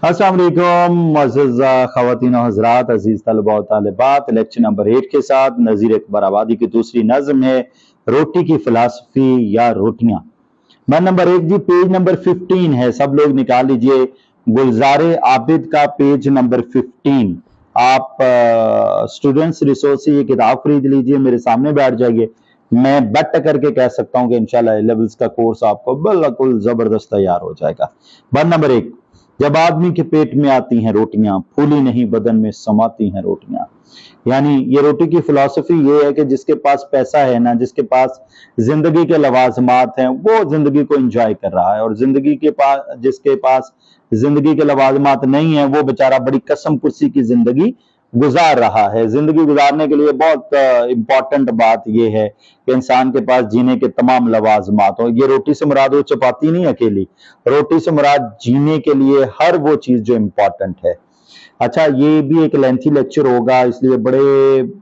अस्सलाम वालेकुम मुअज़्ज़ज़ ख़वातीन और हज़रात, अज़ीज़ तलबा और तालिबात। लेक्चर नंबर 8 के साथ नज़ीर अकबर आबादी की दूसरी नज़्म है रोटी की फ़िलासफ़ी या रोटियां। मैं नंबर 1 जी, पेज नंबर 15 है, सब लोग निकाल लीजिए। गुलज़ारे आबिद का पेज नंबर 15। आप स्टूडेंट्स रिसोर्स से ये किताब खरीद लीजिए, मेरे सामने बैठ जाइए। मैं बेट करके कह सकता हूँ कि इंशाल्लाह ए लेवल्स का कोर्स आपको बिल्कुल जबरदस्त तैयार हो जाएगा। वन नंबर 1, जब आदमी के पेट में आती हैं रोटियां, फूली नहीं बदन में समाती हैं रोटियां। यानी ये रोटी की फिलॉसफी ये है कि जिसके पास पैसा है ना, जिसके पास जिंदगी के लवाजमात हैं, वो जिंदगी को एंजॉय कर रहा है, और जिंदगी के पास जिसके पास जिंदगी के लवाजमात नहीं है, वो बेचारा बड़ी कसम कुर्सी की जिंदगी गुजार रहा है। जिंदगी गुजारने के लिए बहुत इंपॉर्टेंट बात यह है कि इंसान के पास जीने के तमाम लवाजमात हो। ये रोटी से मुराद वो चपाती नहीं अकेली, रोटी से मुराद जीने के लिए हर वो चीज जो इंपॉर्टेंट है। अच्छा, ये भी एक लेंथी लेक्चर होगा, इसलिए बड़े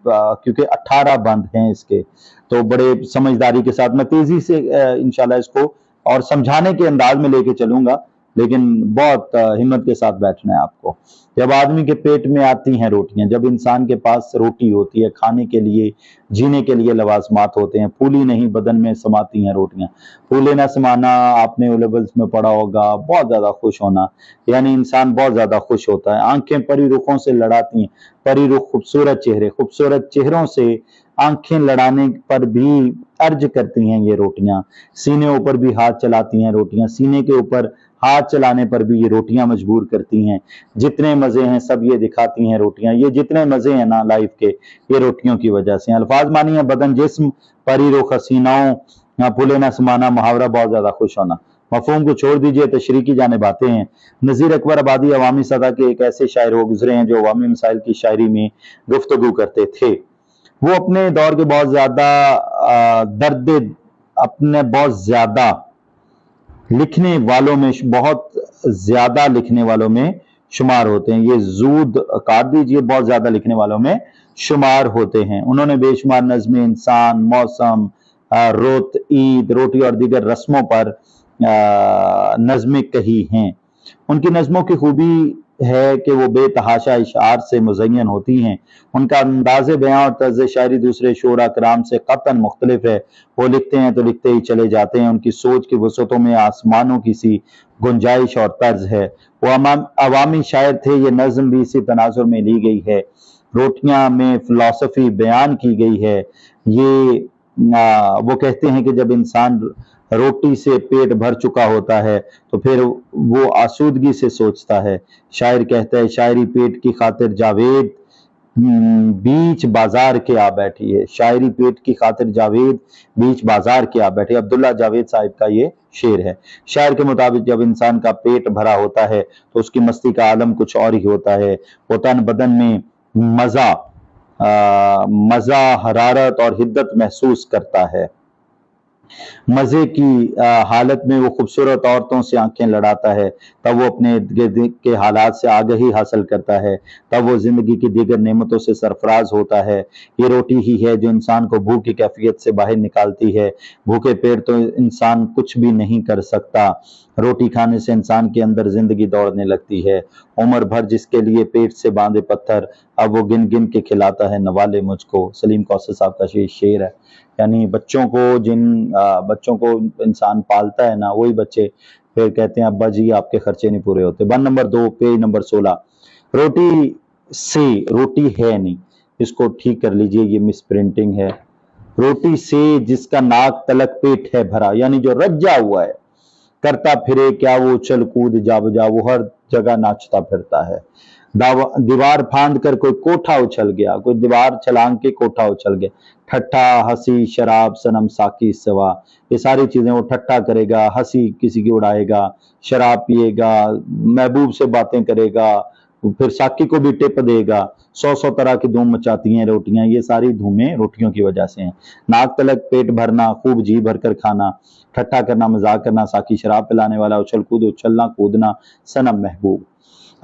क्योंकि 18 बंद हैं इसके, तो बड़े समझदारी के साथ मैं तेजी से इंशाल्लाह इसको और समझाने के अंदाज में लेके चलूंगा, लेकिन बहुत हिम्मत के साथ बैठना है आपको। जब आदमी के पेट में आती हैं रोटियां, जब इंसान के पास रोटी होती है, खाने के लिए जीने के लिए लवाजमात होते हैं, फूली नहीं बदन में समाती हैं रोटियां। फूले ना समाना आपने ओ लेवल्स में पढ़ा होगा, बहुत ज्यादा खुश होना, यानी इंसान बहुत ज्यादा खुश होता है। आंखें परी रुखों से लड़ाती हैं, परी रुख खूबसूरत चेहरे, खूबसूरत चेहरों से आंखें लड़ाने पर भी अर्ज करती हैं ये रोटियां। सीने ऊपर भी हाथ चलाती हैं रोटियां, सीने के ऊपर हाथ चलाने पर भी ये रोटियां मजबूर करती हैं। जितने मजे हैं सब ये दिखाती हैं रोटियां। ये जितने मजे हैं ना लाइफ के, ये रोटियों की वजह से। अल्फाज मानिए बदन जिस्म, परी रुख हसीनाओं, फूले ना समाना, मुहावरा बहुत ज्यादा खुश होना। मफहूम को छोड़ दीजिए, तशरीह की जाने बातें हैं। नज़ीर अकबर आबादी अवामी सतह के एक ऐसे शायर हो गुजरे हैं जो अवामी मसाइल की शायरी में गुफ्तगू करते थे। वो अपने दौर के बहुत ज्यादा दर्द, अपने बहुत ज्यादा लिखने वालों में, बहुत ज्यादा लिखने वालों में शुमार होते हैं। ये जूद काट दीजिए, बहुत ज्यादा लिखने वालों में शुमार होते हैं। उन्होंने बेशुमार नज़्में इंसान, मौसम, रोत, ईद, रोटी और दीगर रस्मों पर नज़में कही हैं। उनकी नज़मों की खूबी है कि वो बेतहाशा इशार से मुज़य्यन होती हैं। उनका अंदाज़े बयां और तर्ज़ शायरी दूसरे शोरा कराम से क़तन मुख्तलिफ है। वो लिखते हैं तो लिखते ही चले जाते हैं। उनकी सोच की वसअतों में आसमानों की सी गुंजाइश और तर्ज है। वो अवामी शायर थे, ये नज़्म भी इसी तनाजुर में ली गई है। रोटियां में फिलॉसफी बयान की गई है। ये वो कहते हैं कि जब इंसान रोटी से पेट भर चुका होता है तो फिर वो आसूदगी से सोचता है। शायर कहता है, शायरी पेट की खातिर जावेद बीच बाजार के आ बैठी है। शायरी पेट की खातिर जावेद बीच बाजार के आ बैठी। अब्दुल्ला जावेद साहिब का ये शेर है। शायर के मुताबिक जब इंसान का पेट भरा होता है तो उसकी मस्ती का आलम कुछ और ही होता है। वो तन बदन में मजा, हरारत और हिद्दत महसूस करता है। मजे की हालत में वो खूबसूरत औरतों से आंखें लड़ाता है। तब वो अपने इर्द गिर्द के हालात से आगाही हासिल करता है। तब वो जिंदगी की दीगर नेमतों से सरफराज होता है। ये रोटी ही है जो इंसान को भूख की कैफियत से बाहर निकालती है। भूखे पेट तो इंसान कुछ भी नहीं कर सकता। रोटी खाने से इंसान के अंदर जिंदगी दौड़ने लगती है। उम्र भर जिसके लिए पेट से बांधे पत्थर, अब वो गिन गिन के खिलाता है नवाले मुझको। सलीम कौसर साहब का शेर है। यानी बच्चों को, जिन बच्चों को इंसान पालता है ना, वही बच्चे फिर कहते हैं अब्बा जी आपके खर्चे नहीं पूरे होते। One number 2, page number 16। रोटी से रोटी है नहीं, इसको ठीक कर लीजिए, ये मिस प्रिंटिंग है। रोटी से जिसका नाक तलक पेट है भरा, यानी जो रज्जा हुआ है, करता फिरे क्या वो उछल कूद जा बजा, वो हर जगह नाचता फिरता है। दीवार फांद कर कोई कोठा उछल गया, कोई दीवार छलांग के कोठा उछल गया। ठट्ठा, हंसी, शराब, सनम, साकी, सिवा, ये सारी चीजें वो ठट्ठा करेगा, हंसी किसी की उड़ाएगा, शराब पिएगा, महबूब से बातें करेगा, फिर साकी को भी टिप देगा। 100 तरह की धूम मचाती हैं रोटियां। ये सारी धूमें रोटियों की वजह से हैं। नाक तलक पेट भरना, खूब जी भर कर खाना, ठट्ठा करना, मजाक करना, साकी शराब पिलाने वाला, उछल कूद, उछलना कूदना, सनम महबूब।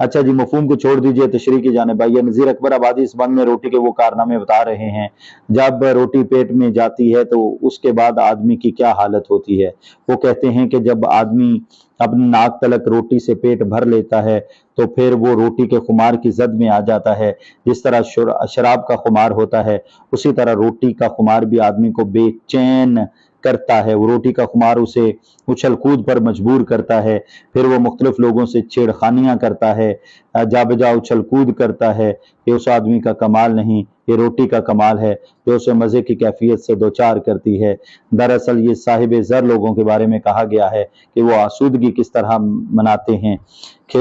अच्छा जी, मफहूम को छोड़ दीजिए, तशरीह की जानिब आइए। नज़ीर अकबर आबादी इस बंद में रोटी के वो कारनामे बता रहे हैं। जब रोटी पेट में जाती है तो उसके बाद आदमी की क्या हालत होती है। वो कहते हैं कि जब आदमी अपनी नाक तलक रोटी से पेट भर लेता है तो फिर वो रोटी के खुमार की जद में आ जाता है। जिस तरह शराब का खुमार होता है, उसी तरह रोटी का खुमार भी आदमी को बेचैन करता है। वो रोटी का खुमार उसे उछल कूद पर मजबूर करता है। फिर वो मुख्तलिफ लोगों से छेड़खानियां करता है, जा बजा उछल कूद करता है। ये उस आदमी का कमाल नहीं, ये रोटी का कमाल है जो उसे मज़े की कैफियत से दो चार करती है। दरअसल ये साहिब ज़र लोगों के बारे में कहा गया है कि वो आसूदगी किस तरह मनाते हैं।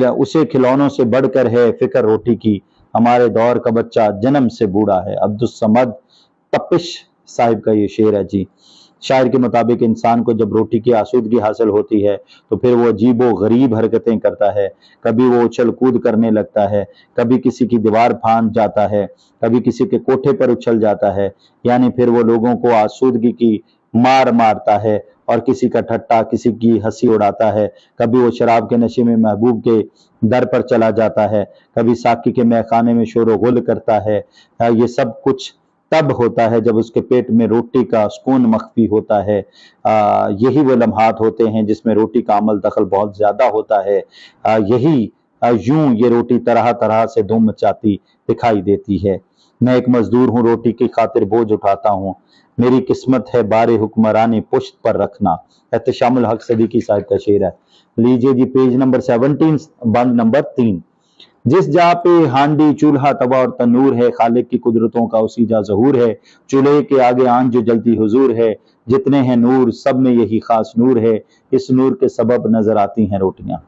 उसे खिलौनों से बढ़कर है फिक्र रोटी की, हमारे दौर का बच्चा जन्म से बूढ़ा है। अब्दुस्समद तपिश साहिब का ये शेर है जी। शायर के मुताबिक इंसान को जब रोटी की आसूदगी हासिल होती है तो फिर वो अजीबो गरीब हरकतें करता है। कभी वो उछल कूद करने लगता है, कभी किसी की दीवार फांद जाता है, कभी किसी के कोठे पर उछल जाता है। यानी फिर वो लोगों को आसूदगी की मार मारता है और किसी का ठट्टा, किसी की हंसी उड़ाता है। कभी वो शराब के नशे में महबूब के दर पर चला जाता है, कभी साकी के मैखाने में शोर गुल करता है। ये सब कुछ तब होता है जब उसके पेट में रोटी का सुकून मख्फी होता है। यही वो लम्हात होते हैं जिसमें रोटी का अमल दखल बहुत ज्यादा होता है। यही यूं ये रोटी तरह तरह से धूम मचाती दिखाई देती है। मैं एक मजदूर हूँ, रोटी की खातिर बोझ उठाता हूँ, मेरी किस्मत है बारे हुक्मरानी पुश्त पर रखना। एहतशामुल हक सदीकी साहब का शेर है। लीजिए जी, पेज नंबर 17, बंद नंबर 3। जिस जहाँ पे हांडी चूल्हा तवा और तनूर है, खालिक की कुदरतों का उसी जा ज़हूर है। चूल्हे के आगे आंच जो जलती हुजूर है, जितने हैं नूर सब में यही खास नूर है। इस नूर के सबब नजर आती हैं रोटियां।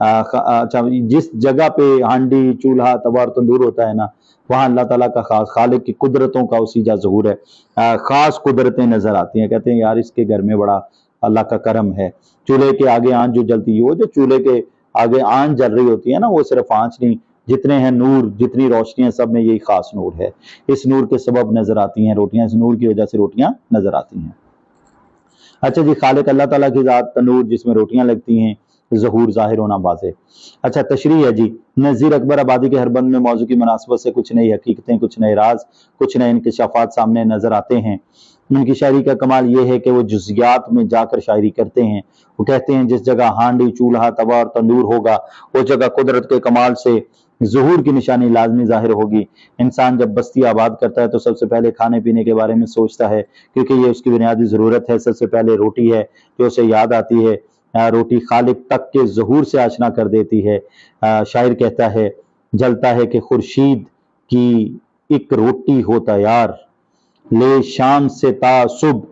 अच्छा, जिस जगह पे हांडी चूल्हा तवा और तंदूर होता है ना, वहाँ अल्लाह ताला का खास, खालिक की कुदरतों का उसी जा ज़हूर है। खास कुदरतें नजर आती हैं। कहते हैं यार इसके घर में बड़ा अल्लाह का करम है। चूल्हे के आगे आंच जो जलती है, वो जो चूल्हे के आगे आंच जल रही होती है ना, वो सिर्फ आंच नहीं, जितने हैं नूर, जितनी रोशनियां, सब में यही खास नूर है। इस नूर के सबब नजर आती हैं रोटियां, इस नूर की वजह से रोटियां नजर आती हैं। अच्छा जी, खालिक अल्लाह ताला की जात तनूर जिसमें रोटियां लगती हैं, ज़हूर जाहिर होना वाज़ेह। अच्छा, तशरीह है जी। नज़ीर अकबर आबादी के हर बंद में मौजू की मुनासबत से कुछ नई हकीकतें, कुछ नए राज, कुछ नए इंकशाफात सामने नजर आते हैं। उनकी शायरी का कमाल ये है कि वो जुज़ियात में जाकर शायरी करते हैं। वो कहते हैं जिस जगह हांडी चूल्हा तवा और तंदूर होगा, वो जगह कुदरत के कमाल से ज़हूर की निशानी लाजमी जाहिर होगी। इंसान जब बस्ती आबाद करता है तो सबसे पहले खाने पीने के बारे में सोचता है, क्योंकि ये उसकी बुनियादी ज़रूरत है। सबसे पहले रोटी है जो उसे याद आती है। रोटी खालिक तक के ज़हूर से आशना कर देती है। शायर कहता है जलता है कि खुर्शीद की एक रोटी हो तैयार, ले शाम से ता सुबह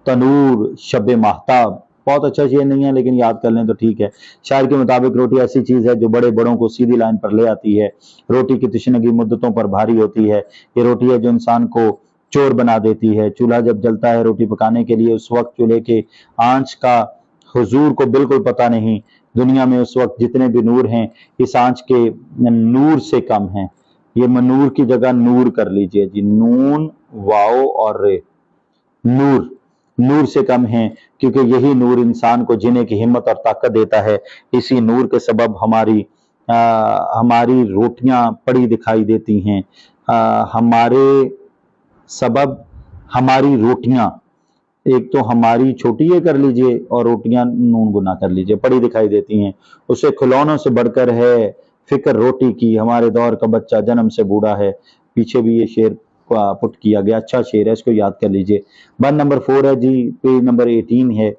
तनूर शब माहताब। बहुत अच्छा शेर नहीं है लेकिन याद कर लें तो ठीक है। शायर के मुताबिक रोटी ऐसी चीज है जो बड़े बड़ों को सीधी लाइन पर ले आती है। रोटी की तशनगी मुद्दतों पर भारी होती है। ये रोटी है जो इंसान को चोर बना देती है। चूल्हा जब जलता है रोटी पकाने के लिए, उस वक्त चूल्हे के आंच का हुजूर को बिल्कुल पता नहीं। दुनिया में उस वक्त जितने भी नूर हैं इस आंच के नूर से कम हैं। ये मनूर की जगह नूर कर लीजिए जी, नून वाओ और रे, नूर, नूर से कम है, क्योंकि यही नूर इंसान को जीने की हिम्मत और ताकत देता है। इसी नूर के सबब हमारी रोटियां पड़ी दिखाई देती हैं। हमारे सबब हमारी रोटियां, एक तो हमारी छोटी ये कर लीजिए और रोटियां नून गुना कर लीजिए, पड़ी दिखाई देती हैं। उसे खिलौनों से बढ़कर है फिक्र रोटी की, हमारे दौर का बच्चा जन्म से बूढ़ा है। पीछे भी ये शेर पुट किया गया, अच्छा शेर है, इसको याद कर लीजिए। बंद नंबर 4 है जी, पेज नंबर 18 है।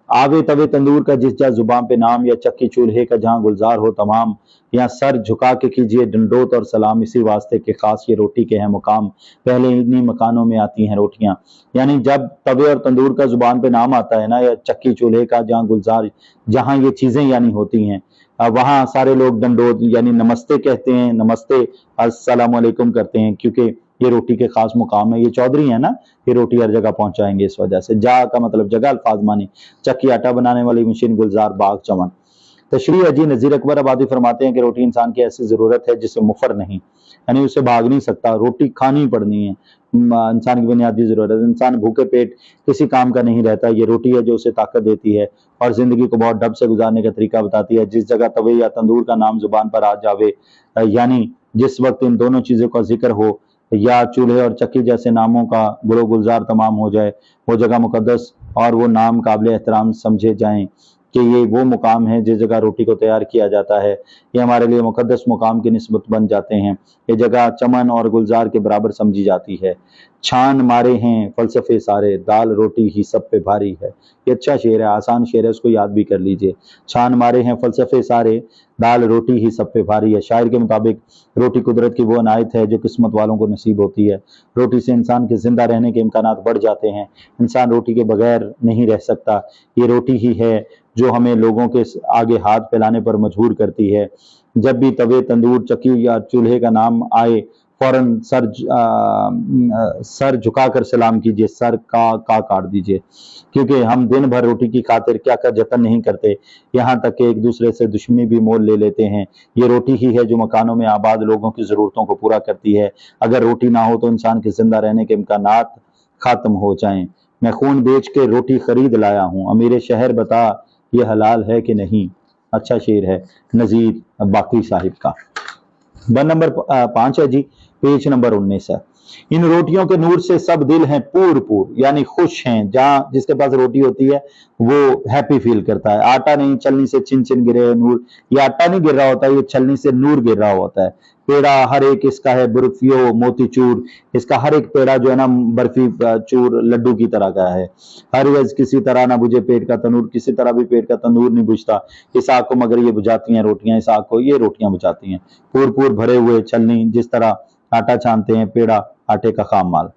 आवे तवे तंदूर का जिस जा जुबान पे नाम, या चक्की चूल्हे का जहां गुलजार हो तमाम, या सर झुका के कीजिए डंडोत और सलाम, इसी वास्ते के खास ये रोटी के हैं मुकाम, पहले इन्हीं मकानों में आती हैं रोटियां। यानी जब तवे और तंदूर का जुबान पे नाम आता है ना, या चक्की चूल्हे का जहां गुलजार, जहां ये चीजें यानी होती हैं, वहां सारे लोग डंडोत यानी नमस्ते कहते हैं, नमस्ते अस्सलाम वालेकुम करते हैं, क्योंकि ये रोटी के खास मुकाम है। ये चौधरी है ना, ये रोटी हर जगह पहुंचाएंगे इस वजह से। जा का मतलब जगह, अल्फाज मानी, चक्की आटा बनाने वाली मशीन, गुलजार बाग चमन। तशरीह है जी, नज़ीर अकबर आबादी फरमाते हैं कि रोटी इंसान की ऐसी ज़रूरत है जिसे मुफर नहीं, यानी उसे भाग नहीं सकता, रोटी खानी ही पड़नी है। इंसान की बुनियादी ज़रूरत है। इंसान भूखे पेट किसी काम का नहीं रहता। ये रोटी है जो उसे ताकत देती है और ज़िंदगी को बहुत ढब से गुजारने का तरीका बताती है। जिस जगह तवे या तंदूर का नाम ज़ुबान पर आ जावे, यानी जिस वक्त इन दोनों चीज़ों का जिक्र हो या चूल्हे और चक्की जैसे नामों का गुलो गुलजार तमाम हो जाए, वो जगह मुकद्दस और वो नाम काबिल एहतराम समझे जाएं कि ये वो मुकाम है जिस जगह रोटी को तैयार किया जाता है। ये हमारे लिए मुकद्दस मुकाम की निस्बत बन जाते हैं। ये जगह चमन और गुलजार के बराबर समझी जाती है। छान मारे हैं फलसफे सारे, दाल रोटी ही सब पे भारी है। ये अच्छा शेर है, आसान शेर है, उसको याद भी कर लीजिए। छान मारे हैं फलसफे सारे, दाल रोटी ही सब पे भारी है। शायर के मुताबिक रोटी कुदरत की वो अनायत है जो किस्मत वालों को नसीब होती है। रोटी से इंसान के जिंदा रहने के इम्कानात बढ़ जाते हैं। इंसान रोटी के बगैर नहीं रह सकता। ये रोटी ही है जो हमें लोगों के आगे हाथ फैलाने पर मजबूर करती है। जब भी तवे तंदूर चक्की या चूल्हे का नाम आए, फौरन सर झुकाकर सलाम कीजिए, सर का काट दीजिए, क्योंकि हम दिन भर रोटी की खातिर क्या क्या जतन नहीं करते, यहाँ तक कि एक दूसरे से दुश्मनी भी मोल ले लेते हैं। ये रोटी ही है जो मकानों में आबाद लोगों की ज़रूरतों को पूरा करती है। अगर रोटी ना हो तो इंसान के जिंदा रहने के इम्कानात खत्म हो जाएं। मैं खून बेच के रोटी खरीद लाया हूँ, अमीर शहर बता ये हलाल है कि नहीं। अच्छा शेर है नज़ीर बाकरी साहिब का। वन नंबर 5 है जी, पेज नंबर 19 है। इन रोटियों के नूर से सब दिल हैं पूर पूर, यानी खुश हैं। जहाँ जिसके पास रोटी होती है वो हैप्पी फील करता है। आटा नहीं, छलनी से चिन चिन गिरे नूर, ये आटा नहीं गिर रहा होता, ये छलनी से नूर गिर रहा होता है। पेड़ा हर एक इसका है बर्फियो मोती चूर, इसका हर एक पेड़ा जो है ना बर्फी चूर लड्डू की तरह का है। हर वज किसी तरह ना बुझे पेट का तंदूर, किसी तरह भी पेट का तंदूर नहीं बुझता इस आग को, मगर ये बुझाती हैं रोटियां, इस आग को ये रोटियां बुझाती हैं। पूर पूर भरे हुए छलनी, जिस तरह आटा छानते हैं, पेड़ा आटे का खाम माल।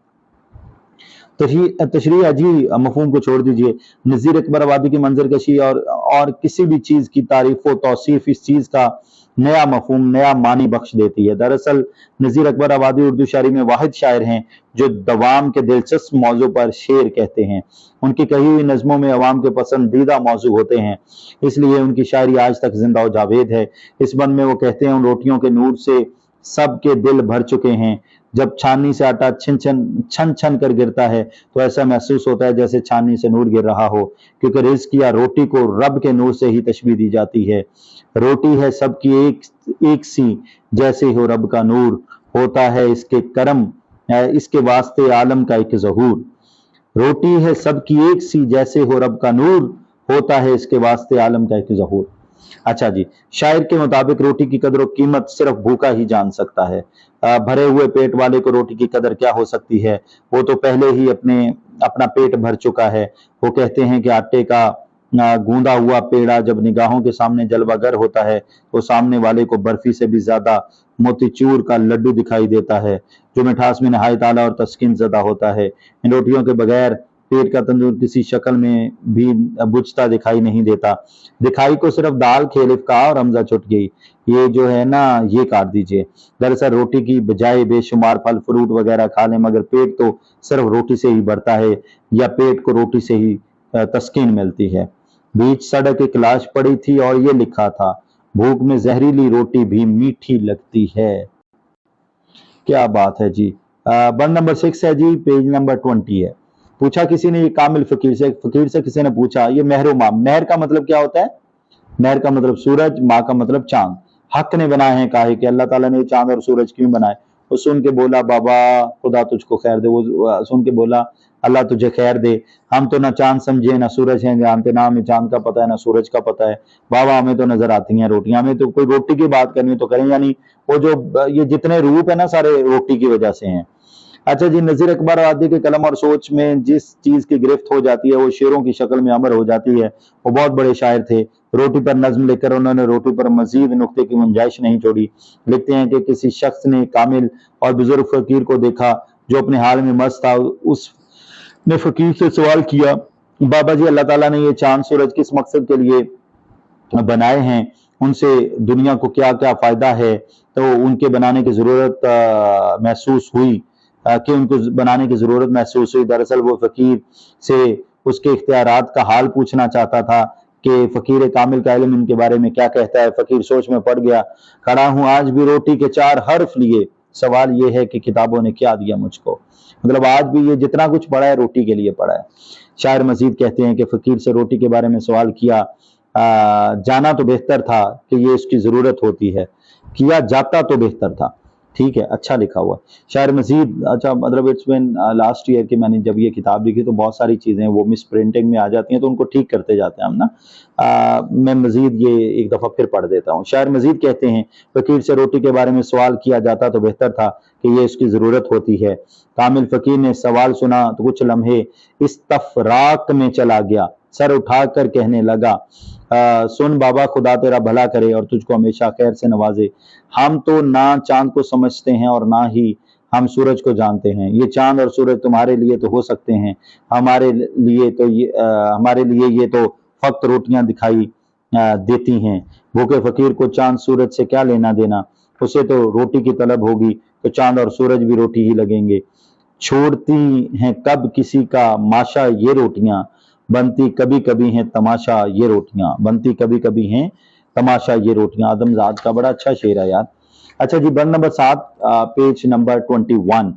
तशरीह है जी, मफहूम को छोड़ दीजिए। नज़ीर अकबर आबादी की मंजरकशी और किसी भी चीज की तारीफ व तौसीफ इस चीज का नया मफहूम, नया मानी बख्श देती है। दरअसल नज़ीर अकबर आबादी उर्दू शायरी में वाहिद शायर हैं जो दवाम के दिलचस्प मौजू पर शेर कहते हैं। उनकी कही हुई नज़मों में अवाम के पसंदीदा मौजू होते हैं, इसलिए उनकी शायरी आज तक जिंदा व जावेद है। इस बंद में वो कहते हैं, उन रोटियों के नूर से सबके दिल भर चुके हैं। जब छाननी से आटा छन छन कर गिरता है तो ऐसा महसूस होता है जैसे छाननी से नूर गिर रहा हो, क्योंकि रिज़्क या रोटी को रब के नूर से ही तशबीह दी जाती है। रोटी है सबकी एक सी, जैसे हो रब का नूर, होता है इसके करम इसके वास्ते आलम का एक ज़हूर। रोटी है सबकी एक सी, जैसे हो रब का नूर, होता है इसके वास्ते आलम का एक ज़हूर। अच्छा जी, शायर के मुताबिक रोटी की कदर और कीमत सिर्फ भूखा ही जान सकता है। भरे हुए पेट वाले को रोटी की कदर क्या हो सकती है, वो तो पहले ही अपना पेट भर चुका है। वो कहते हैं कि आटे का गूंदा हुआ पेड़ा जब निगाहों के सामने जलवागर होता है तो सामने वाले को बर्फी से भी ज्यादा मोतीचूर का लड्डू दिखाई देता है, जो मिठास में नहायत आला और तस्कीन ज़दा होता है। इन रोटियों के बगैर पेट का तंदूर किसी शक्ल में भी बुझता दिखाई नहीं देता। दिखाई को सिर्फ दाल खेलिफ का और हमजा छुट गई, ये जो है ना ये काट दीजिए। दरअसल रोटी की बजाय बेशुमार फल फ्रूट वगैरह खा लें, मगर पेट तो सिर्फ रोटी से ही भरता है, या पेट को रोटी से ही तस्कीन मिलती है। बीच सड़क एक लाश पड़ी थी और ये लिखा था, भूख में जहरीली रोटी भी मीठी लगती है। क्या बात है जी। बंद नंबर 6 है जी, पेज नंबर 20 है। पूछा किसी ने, ये कामिल फकीर से किसी ने पूछा, ये महर माँ, महर का मतलब क्या होता है? महर का मतलब सूरज, माँ का मतलब चांद। हक ने बनाए हैं काहे कि अल्लाह ताला ने चांद और सूरज क्यों बनाए? वो सुन के बोला, बाबा खुदा तुझको खैर दे। वो सुन के बोला, अल्लाह तुझे खैर दे, हम तो ना चांद समझे ना सूरज हैं जानते, ना हमें चांद का पता है ना सूरज का पता है। बाबा हमें तो नजर आती हैं रोटियां, हमें तो कोई रोटी की बात करनी तो करें, यानी वो जो ये जितने रूप है ना सारे रोटी की वजह से हैं। अच्छा जी, नज़ीर अकबर आबादी के कलम और सोच में जिस चीज की गिरफ्त हो जाती है वो शेरों की शक्ल में अमर हो जाती है। वो बहुत बड़े शायर थे। रोटी पर नज्म लेकर उन्होंने रोटी पर मजीद नुक्ते की गुंजाइश नहीं छोड़ी। लिखते हैं कि किसी शख्स ने कामिल और बुजुर्ग फकीर को देखा जो अपने हाल में मस्त था। उसने फकीर से सवाल किया, बाबा जी अल्लाह ताला ने ये चांद सूरज किस मकसद के लिए बनाए हैं, उनसे दुनिया को क्या क्या फायदा है? तो उनके बनाने की जरूरत महसूस हुई कि उनको बनाने की जरूरत महसूस हुई। दरअसल वो फकीर से उसके इख्तियारात का हाल पूछना चाहता था کہ فقیر کامل کا علم ان کے بارے میں کیا کہتا ہے۔ فقیر سوچ میں پڑ گیا، کھڑا ہوں آج بھی روٹی کے 4 حرف لیے، سوال یہ ہے کہ کتابوں نے کیا دیا مجھ کو۔ مطلب آج بھی یہ جتنا کچھ پڑھا ہے روٹی کے لیے پڑھا ہے۔ شاعر مزید کہتے ہیں کہ فقیر سے روٹی کے بارے میں سوال کیا جانا تو بہتر تھا کہ یہ اس کی ضرورت ہوتی ہے، کیا جاتا تو بہتر تھا۔ ٹھیک ہے، اچھا لکھا ہوا ہے۔ شاعر مزید اچھا مطلب اٹس بین لاسٹ ایئر کہ میں نے جب یہ کتاب لکھی تو بہت ساری چیزیں وہ مس پرنٹنگ میں آ جاتی ہیں تو ان کو ٹھیک کرتے جاتے ہیں ہم نا۔ میں مزید یہ ایک دفعہ پھر پڑھ دیتا ہوں۔ شاعر مزید کہتے ہیں فقیر سے روٹی کے بارے میں سوال کیا جاتا تو بہتر تھا کہ یہ اس کی ضرورت ہوتی ہے۔ کامل فقیر نے سوال سنا تو کچھ لمحے استفراق میں چلا گیا، سر اٹھا کر کہنے لگا سن بابا، خدا تیرا بھلا کرے اور تجھ کو ہمیشہ خیر سے نوازے۔ ہم تو نہ چاند کو سمجھتے ہیں اور نہ ہی ہم سورج کو جانتے ہیں۔ یہ چاند اور سورج تمہارے لیے تو ہو سکتے ہیں، ہمارے لیے یہ تو فقط روٹیاں دکھائی دیتی ہیں۔ بھوکے فقیر کو چاند سورج سے کیا لینا دینا، اسے تو روٹی کی طلب ہوگی تو چاند اور سورج بھی روٹی ہی لگیں گے۔ چھوڑتی ہیں کب کسی کا ماشا یہ روٹیاں، بنتی کبھی کبھی ہیں تماشا یہ روٹیاں، بنتی کبھی کبھی ہیں تماشا یہ روٹیاں۔ آدم زاد کا بڑا اچھا شعر ہے یار۔ اچھا جی، بند نمبر 7 پیج نمبر 21۔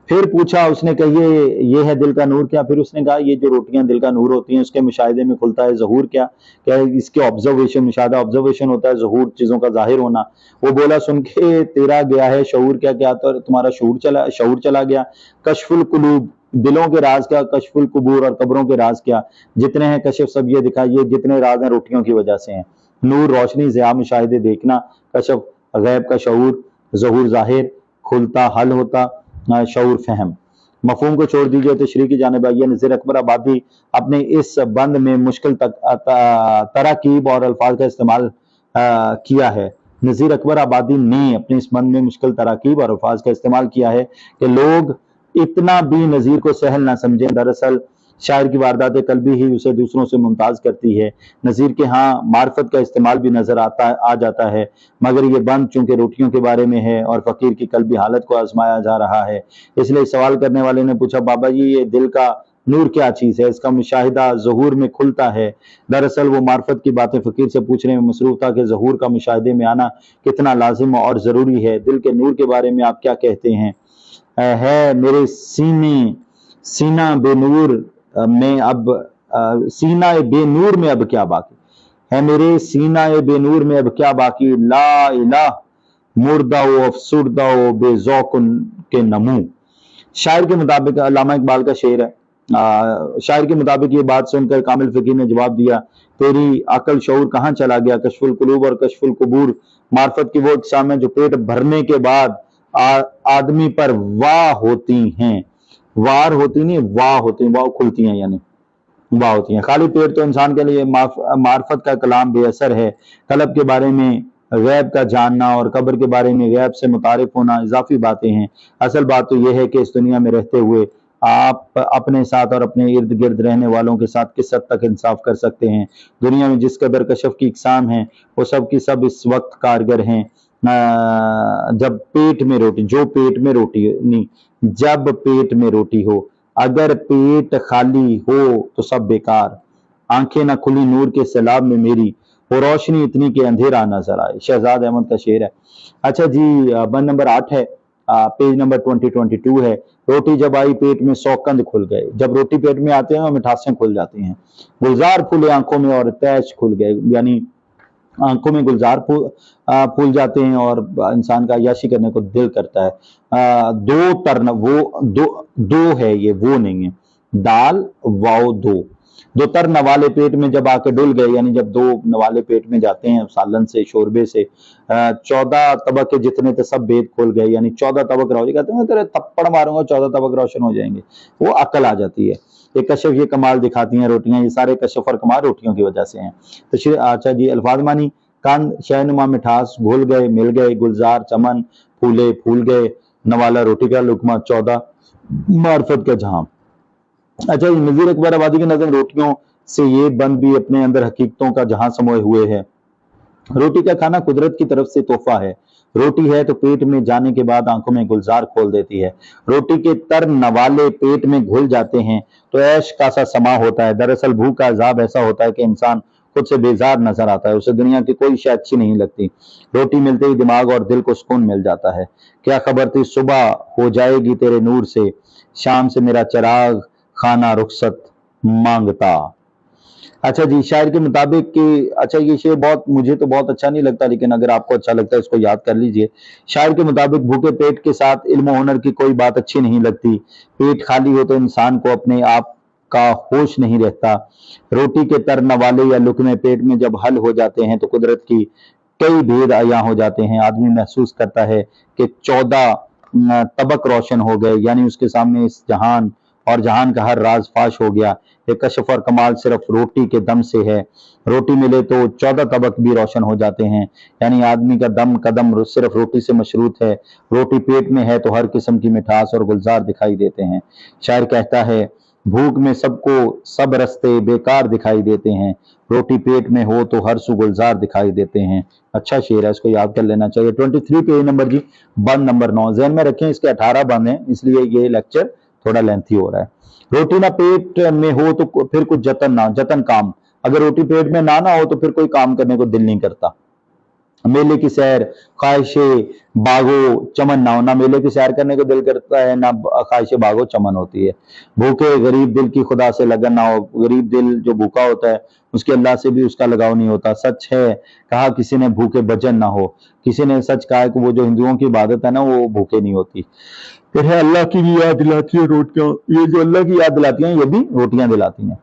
پھر پوچھا اس نے کہ یہ ہے دل کا نور کیا؟ پھر اس نے کہا یہ جو روٹیاں دل کا نور ہوتی ہیں اس کے مشاہدے میں کھلتا ہے ظہور کیا؟ کہ اس کے آبزرویشن، مشاہدہ آبزرویشن ہوتا ہے، ظہور چیزوں کا ظاہر ہونا۔ وہ بولا سن کے تیرا گیا ہے شعور کیا؟ کیا تو تمہارا شعور چلا گیا؟ کشف القلوب، دلوں کے راز کیا؟ کشف القبور، اور قبروں کے راز کیا؟ جتنے ہیں کشف سب یہ دکھائیے، جتنے راز ہیں روٹیوں کی وجہ سے ہیں۔ نور روشنی، ضیاء مشاہدے دیکھنا، کشف غیب کا شعور، ظہور ظاہر، کھلتا حل ہوتا، شعور فہم۔ مفہوم کو چھوڑ دیجئے، تشریح کی جانب آئیے۔ نذیر اکبر آبادی اپنے اس بند میں مشکل تراکیب اور الفاظ کا استعمال کیا ہے۔ نذیر اکبر آبادی نے اپنے اس بند میں مشکل تراکیب اور الفاظ کا استعمال کیا ہے کہ لوگ اتنا بھی نذیر کو سہل نہ سمجھیں۔ دراصل شاعر کی واردات قلبی ہی اسے دوسروں سے ممتاز کرتی ہے۔ نذیر کے ہاں معرفت کا استعمال بھی نظر آ جاتا ہے، مگر یہ بند چونکہ روٹیوں کے بارے میں ہے اور فقیر کی قلبی حالت کو آزمایا جا رہا ہے، اس لیے سوال کرنے والے نے پوچھا بابا جی یہ دل کا نور کیا چیز ہے؟ اس کا مشاہدہ ظہور میں کھلتا ہے۔ دراصل وہ معرفت کی باتیں فقیر سے پوچھنے میں مصروف تھا کہ ظہور کا مشاہدے میں آنا کتنا لازم اور ضروری ہے۔ دل کے نور کے بارے میں آپ کیا کہتے ہیں؟ ہے میرے سینہ بے نور میں اب سینہ بے نور میں اب کیا باقی ہے، میرے سینہ بے نور میں اب کیا باقی، لا الہ مردہ و افسردہ و بے ذوق کے نمو۔ شاعر کے مطابق علامہ اقبال کا شعر ہے، شاعر کے مطابق یہ بات سن کر کامل فقیر نے جواب دیا تیری عقل شعور کہاں چلا گیا؟ کشف القلوب اور کشف القبور معرفت کی وہ اقسام ہیں جو پیٹ بھرنے کے بعد آدمی پر واہ ہوتی ہیں، وار ہوتی نہیں واہ ہوتی ہیں، واہ کھلتی ہیں یعنی واہ ہوتی ہیں۔ خالی پیٹ تو انسان کے لیے معرفت کا کلام بے اثر ہے۔ قلب کے بارے میں غیب کا جاننا اور قبر کے بارے میں غیب سے متعارف ہونا اضافی باتیں ہیں۔ اصل بات تو یہ ہے کہ اس دنیا میں رہتے ہوئے آپ اپنے ساتھ اور اپنے ارد گرد رہنے والوں کے ساتھ کس حد تک انصاف کر سکتے ہیں۔ دنیا میں جس قدر کشف کی اقسام ہیں وہ سب کی سب اس وقت کارگر ہیں جب پیٹ میں روٹی، جو پیٹ میں روٹی نہیں، جب پیٹ میں روٹی ہو، اگر پیٹ خالی ہو تو سب بیکار۔ آنکھیں نہ کھلی نور کے سیلاب میں میری، وہ روشنی اتنی کہ اندھیرا نظر آئے۔ شہزاد احمد کا شعر ہے۔ اچھا جی، بند نمبر 8 ہے، پیج نمبر 2022 ہے۔ روٹی جب آئی پیٹ میں 100 کند کھل گئے۔ جب روٹی پیٹ میں آتے ہیں مٹھاسیں کھل جاتی ہیں۔ گلزار پھولے آنکھوں میں اور تیش کھل گئے، یعنی آنکھوں میں گلزار پھول جاتے ہیں اور انسان کا عیاشی کرنے کو دل کرتا ہے۔ دو ہے، یہ وہ نہیں ہے، دال واو دو تر نوالے پیٹ میں جب آ کے ڈل گئے، یعنی جب 2 نوالے پیٹ میں جاتے ہیں سالن سے شوربے سے، 14 طبق کے جتنے تھے سب بید کھول گئے، یعنی 14 طبق روشن، کہتے ہیں میں تیرے تھپڑ ماروں گا 14 طبق روشن ہو جائیں گے، وہ عقل آ جاتی ہے۔ یہ کشف یہ کمال دکھاتی ہیں روٹیاں، یہ سارے کشف اور کمال روٹیوں کی وجہ سے ہیں۔ اچھا جی، الفاظ مانی کان شہنما مٹھاس گھل گئے مل گئے، گلزار چمن پھولے پھول گئے، نوالا روٹی کا لقمہ 14 معرفت کا جہاں۔ اچھا جی، نذیر اکبر آبادی کی نظم روٹیوں سے یہ بند بھی اپنے اندر حقیقتوں کا جہاں سموئے ہوئے ہے۔ روٹی کا کھانا قدرت کی طرف سے تحفہ ہے۔ روٹی ہے تو پیٹ میں جانے کے بعد آنکھوں میں گلزار کھول دیتی ہے۔ روٹی کے تر نوالے پیٹ میں گھل جاتے ہیں تو عیش کا سا سما ہوتا ہے۔ دراصل بھوک کا عذاب ایسا ہوتا ہے کہ انسان खुद से बेजार नजर आता है, उसे दुनिया की कोई शय अच्छी नहीं लगती। रोटी मिलते ही दिमाग और दिल को सुकून मिल जाता है। क्या खबर थी सुबह हो जाएगी तेरे नूर से, शाम से मेरा चिराग खाना रुखसत मांगता। अच्छा जी, शायर के मुताबिक कि अच्छा ये शेर बहुत, मुझे तो बहुत अच्छा नहीं लगता, लेकिन अगर आपको अच्छा लगता है इसको याद कर लीजिए। शायर के मुताबिक भूखे पेट के साथ इल्म और हुनर की कोई बात अच्छी नहीं लगती। पेट खाली हो तो इंसान को अपने आप का होश नहीं रहता। रोटी के तर नवाले या लुकमे पेट में जब हल हो जाते हैं तो कुदरत की कई भेद आया हो जाते हैं। आदमी महसूस करता है कि 14 तबक रोशन हो गए, यानी उसके सामने इस जहान और जहान का हर राज फाश हो गया। ये कशफ और कमाल सिर्फ रोटी के दम से है। रोटी मिले तो 14 तबक भी रोशन हो जाते हैं, यानी आदमी का दम कदम सिर्फ रोटी से मशरूत है। रोटी पेट में है तो हर किस्म की मिठास और गुलजार दिखाई देते हैं। शायर कहता है भूख में सबको सब रस्ते बेकार दिखाई देते हैं, रोटी पेट में हो तो हर सु गुलजार दिखाई देते हैं। अच्छा शेर है, इसको याद कर लेना चाहिए। 23 पेज नंबर जी, बंद नंबर 9 ज़हन में रखें, इसके 18 बंद हैं, इसलिए ये लेक्चर थोड़ा लेंथी हो रहा है। रोटी ना पेट में हो तो फिर कुछ जतन काम, अगर रोटी पेट में ना हो तो फिर कोई काम करने को दिल नहीं करता। मेले की सैर ख्वाहिशे बागो चमन ना हो, ना मेले की सैर करने को दिल करता है, ना ख्वाहिशे बागो चमन होती है। भूखे गरीब दिल की खुदा से लगन ना हो, गरीब दिल जो भूखा होता है उसके अल्लाह से भी उसका लगाव नहीं होता। सच है कहा किसी ने भूखे भजन ना हो, किसी ने सच कहा है कि वो जो हिंदुओं की इबादत है ना वो भूखे नहीं होती। फिर है अल्लाह की भी याद दिलाती है रोटियां, ये जो अल्लाह की याद दिलाती हैं ये भी रोटियां दिलाती हैं।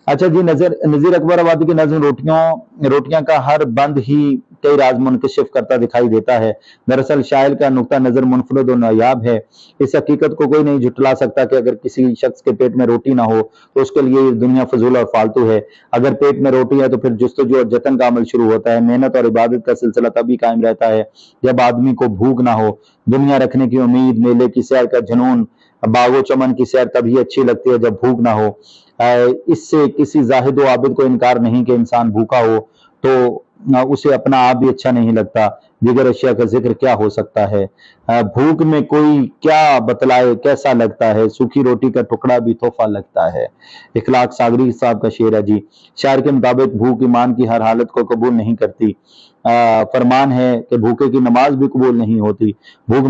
अच्छा जी, नजीर अकबर आबादी की नज़म रोटियां का हर बंद ही कई राज मुनकशिफ करता दिखाई देता है। दरअसल शायर का नुक्ता नजर मुनफरद और नायाब है। इस हकीकत को कोई नहीं झुटला सकता कि अगर किसी शख्स के पेट में रोटी ना हो तो उसके लिए ये दुनिया फजूल और फालतू है। अगर पेट में रोटी है तो फिर जुस्तजू और जतन का अमल शुरू होता है। मेहनत और इबादत का सिलसिला तभी कायम रहता है जब आदमी को भूख ना हो। दुनिया रखने की उम्मीद, मेले की सैर का जुनून, बागो चमन की सैर तभी अच्छी लगती है जब भूख ना हो। इससे किसी जाहिद व आबिद को इनकार नहीं कि इंसान भूखा हो तो उसे अपना आप भी अच्छा नहीं लगता, दिगर अशिया का जिक्र क्या हो सकता है। भूख में कोई क्या बतलाए कैसा लगता है, सूखी रोटी का टुकड़ा भी तोहफा लगता है। इखलाक सागरी साहब का शेर है जी। शायर के मुताबिक भूख ईमान की हर हालत को कबूल नहीं करती। फरमान है कि भूखे की नमाज भी कबूल नहीं होती। भूख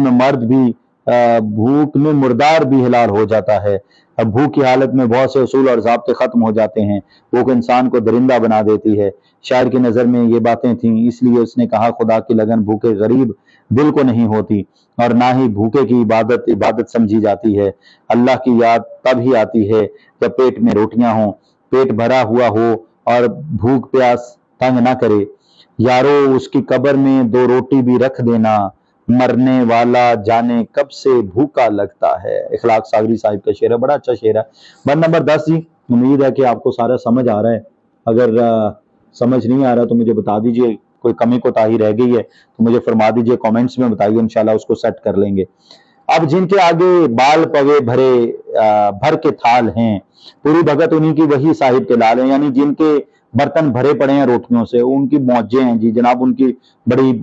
में मुर्दार भी हिलाल हो जाता है। अब भूख की हालत में बहुत से उसूल और ज़ाब्ते खत्म हो जाते हैं। भूख इंसान को दरिंदा बना देती है। शायर की नज़र में ये बातें थीं, इसलिए उसने कहा खुदा की लगन भूखे गरीब दिल को नहीं होती और ना ही भूखे की इबादत समझी जाती है। अल्लाह की याद तब ही आती है जब पेट में रोटियां हों, पेट भरा हुआ हो और भूख प्यास तंग ना करे। यारो उसकी कब्र में 2 रोटी भी रख देना, मरने वाला जाने कब से भूखा लगता है। इखलाक सागरी साहिब का शेर है, बड़ा अच्छा शेर है। बंद नंबर 10 जी। उम्मीद है कि आपको सारा समझ आ रहा है। अगर समझ नहीं आ रहा तो मुझे बता दीजिए, कोई कमी कोताही रह गई है तो मुझे फरमा दीजिए, कमेंट्स में बताइए, इंशाल्लाह उसको सेट कर लेंगे। अब जिनके आगे बाल पगे भर के थाल हैं, पूरी भगत उन्हीं की वही साहिब के लाल हैं, यानी जिनके बर्तन भरे पड़े हैं रोटियों से उनकी मौजें हैं जी जनाब, उनकी बड़ी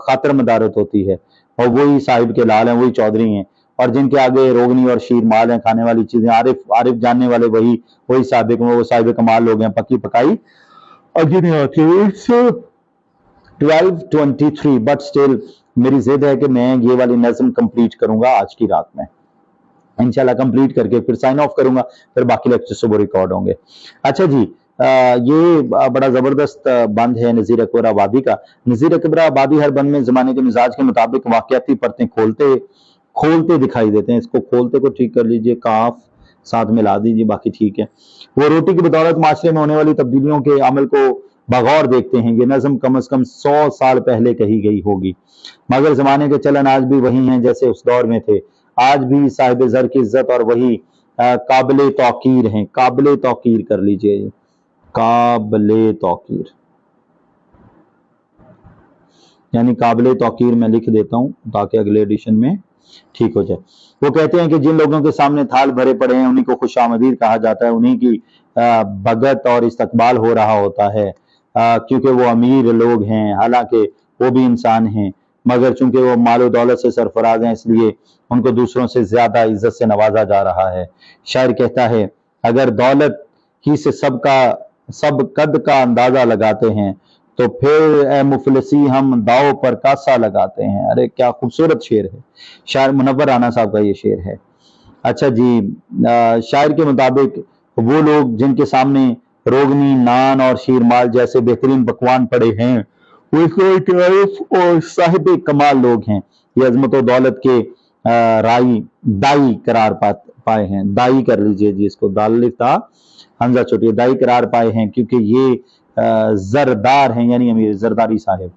खातर मदारत होती है और वही साहिब के लाल हैं, वही चौधरी हैं। और जिनके आगे रोगनी और शीर माल हैं, खाने वाली चीजें, आरिफ जानने वाले वही साहिब कमाल लोग हैं, पक्की पकाई अगे आती है। इट्स 12:23 बट स्टिल मेरी जिद है कि मैं ये वाली नज़म कंप्लीट करूंगा आज की रात में, इंशाल्लाह कंप्लीट करके फिर साइन ऑफ करूंगा, फिर बाकी लेक्चर सुबह रिकॉर्ड होंगे। अच्छा जी, ये बड़ा जबरदस्त बंद है नजीर अकबर आबादी का। नजीर अकबर आबादी हर बंद में जमाने के मिजाज के मुताबिक वाकयाती परतें खोलते दिखाई देते हैं। इसको खोलते को ठीक कर लीजिए, काफ साथ मिला दीजिए, बाकी ठीक है। वो रोटी की बदौलत माशरे में होने वाली तब्दीलियों के अमल को बगौर देखते हैं। ये नज़म कम अज कम 100 साल पहले कही गई होगी, मगर जमाने के चलन आज भी वही हैं जैसे उस दौर में थे। आज भी साहिब ज़र की इज्जत और वही काबिले तौकीर हैं। काबिले तौकीर कर लीजिए, काबिले तौकीर यानी काबिले तौकीर मैं लिख देता हूं ताकि अगले एडिशन में ठीक हो जाए। वो कहते हैं कि जिन लोगों के सामने थाल भरे पड़े हैं उन्हीं को खुशामदीद कहा जाता है, उन्हीं की भगत और इस्तकबाल हो रहा होता है, क्योंकि वो अमीर लोग हैं, हालांकि वो भी इंसान हैं, मगर चूंकि वो मालो दौलत से सरफराज हैं इसलिए उनको दूसरों से ज्यादा इज्जत से नवाजा जा रहा है। शायर कहता है अगर दौलत ही से सबका सब कद का अंदाजा लगाते हैं, तो फिर ए मुफलिसी हम दाव पर कासा लगाते हैं। अरे क्या खूबसूरत शेर है, शायर मुनव्वर राना साहब का ये शेर है। अच्छा जी, शायर के मुताबिक वो लोग जिनके सामने रोगनी, नान और शीरमाल जैसे बेहतरीन पकवान पड़े हैं, वो एक आरिफ और साहिब कमाल लोग हैं। ये अजमत और दौलत के राई दाई करार पाए हैं। दाई कर लीजिए जी, इसको दाल लिखता हमजा छोटी, दाई करार पाए हैं, क्योंकि ये जरदार हैं, यानी अमीर जरदारी साहिब।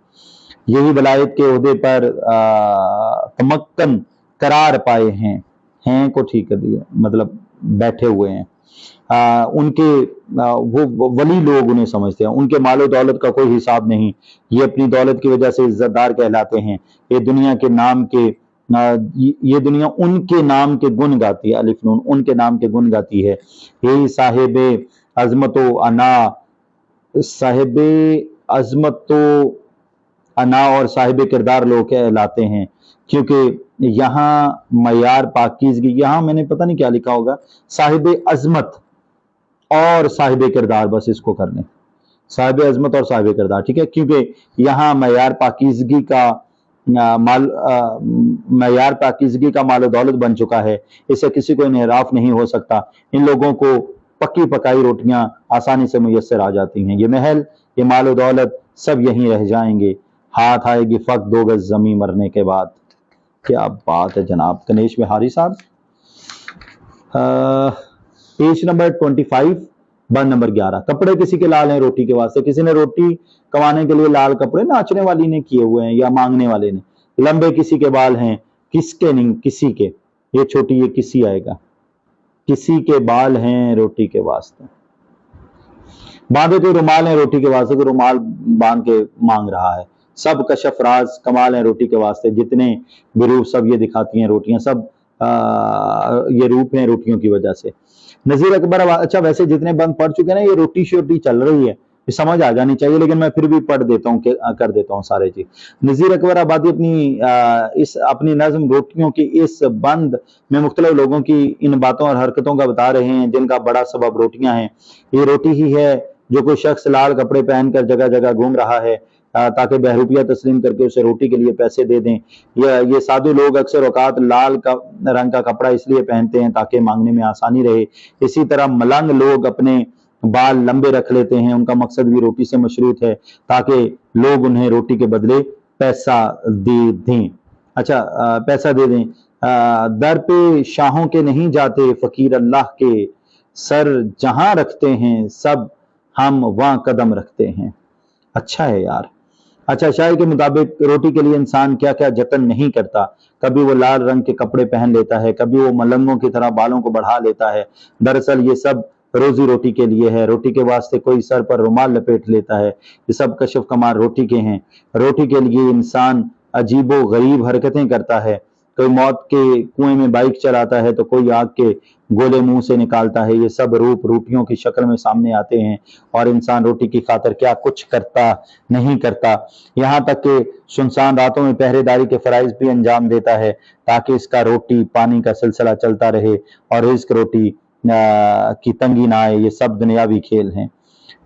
यही वलायत के ओहदे पर तमक्कन करार पाए हैं को ठीक कर दिया, मतलब बैठे हुए हैं। उनके वो वली लोग उन्हें समझते हैं, उनके मालो दौलत का कोई हिसाब नहीं, ये अपनी दौलत की वजह से इज्जतदार कहलाते हैं। ये दुनिया के नाम के ये दुनिया उनके नाम के गुण गाती है, अलिफ नून, उनके नाम के गुण गाती है। यही साहिब अजमतो अना, साहिब अजमतो अना और साहिब किरदार लोग कहलाते हैं, क्योंकि यहाँ मयार पाकीज़गी, यहाँ मैंने पता नहीं क्या लिखा होगा, साहिब अजमत और साहिब किरदार, बस इसको कर लें, साहिब अजमत और साहिब किरदार, ठीक है, क्योंकि यहाँ मयार पाकीज़गी का मयार पाकीज़गी का माल दौलत बन चुका है, इससे किसी को इनहराफ नहीं हो सकता। इन लोगों को पक्की पकाई रोटियां आसानी से मुयस्सर आ जाती हैं। ये महल, ये माल दौलत सब यहीं रह जाएंगे, हाथ आएगी फक 2 गज जमीन मरने के बाद। क्या बात है जनाब गणेश बिहारी साहब। पेज नंबर 25, बंद नंबर 11। कपड़े किसी के लाल हैं रोटी के वास्ते, किसी ने रोटी कमाने के लिए लाल कपड़े नाचने वाली ने किए हुए हैं या मांगने वाले ने। लंबे किसी के बाल हैं, किसके नहीं, किसी के, ये छोटी, ये किसी आएगा, किसी के बाल हैं रोटी के वास्ते। बांधे तो रुमाल है रोटी के वास्ते, को रुमाल बांध के मांग रहा है। सब कशफ राज कमाल है रोटी के वास्ते, जितने भी रूप सब ये दिखाती हैं रोटियां, सब ये रूप हैं रोटियों की वजह से। नजीर अकबर, अच्छा वैसे जितने बंद पढ़ चुके हैं ना, ये रोटी शोटी चल रही है, समझ आ जानी चाहिए, लेकिन मैं फिर भी पढ़ देता हूँ, कर देता हूँ सारे चीज। नजीर अकबर आबादी अपनी नज्म रोटियों की इस बंद में मुख्तलिफ लोगों की इन बातों और हरकतों का बता रहे हैं, जिनका बड़ा सबब रोटियां हैं। ये रोटी ही है जो कोई शख्स लाल कपड़े पहनकर जगह जगह घूम रहा है ताकि बहरूपिया तस्लीम करके उसे रोटी के लिए पैसे दे दें। ये साधु लोग अक्सर औकात लाल रंग का कपड़ा इसलिए पहनते हैं ताकि मांगने में आसानी रहे। इसी तरह मलंग लोग अपने बाल लंबे रख लेते हैं, उनका मकसद भी रोटी से मशरूत है ताकि लोग उन्हें रोटी के बदले पैसा दे दें। अच्छा, पैसा दे दें। दर पे शाहों के नहीं जाते फकीर अल्लाह के, सर जहां रखते हैं सब हम वहां कदम रखते हैं। अच्छा है यार। अच्छा, शायर के मुताबिक रोटी के लिए इंसान क्या क्या जतन नहीं करता। कभी वो लाल रंग के कपड़े पहन लेता है, कभी वो मलंगों की तरह बालों को बढ़ा लेता है। दरअसल ये सब रोजी रोटी के लिए है। रोटी के वास्ते कोई सर पर रुमाल लपेट लेता है, ये सब कशफ कमार रोटी के हैं। रोटी के लिए इंसान अजीबो गरीब हरकतें करता है। कोई मौत के कुएं में बाइक चलाता है तो कोई आग के गोले मुंह से निकालता है। ये सब रूप रोटियों की शक्ल में सामने आते हैं और इंसान रोटी की खातिर क्या कुछ करता नहीं करता। यहाँ तक कि सुनसान रातों में पहरेदारी के फराइज भी अंजाम देता है ताकि इसका रोटी पानी का सिलसिला चलता रहे और रिस्क रोटी की तंगी ना आए। ये सब दुनियावी खेल हैं।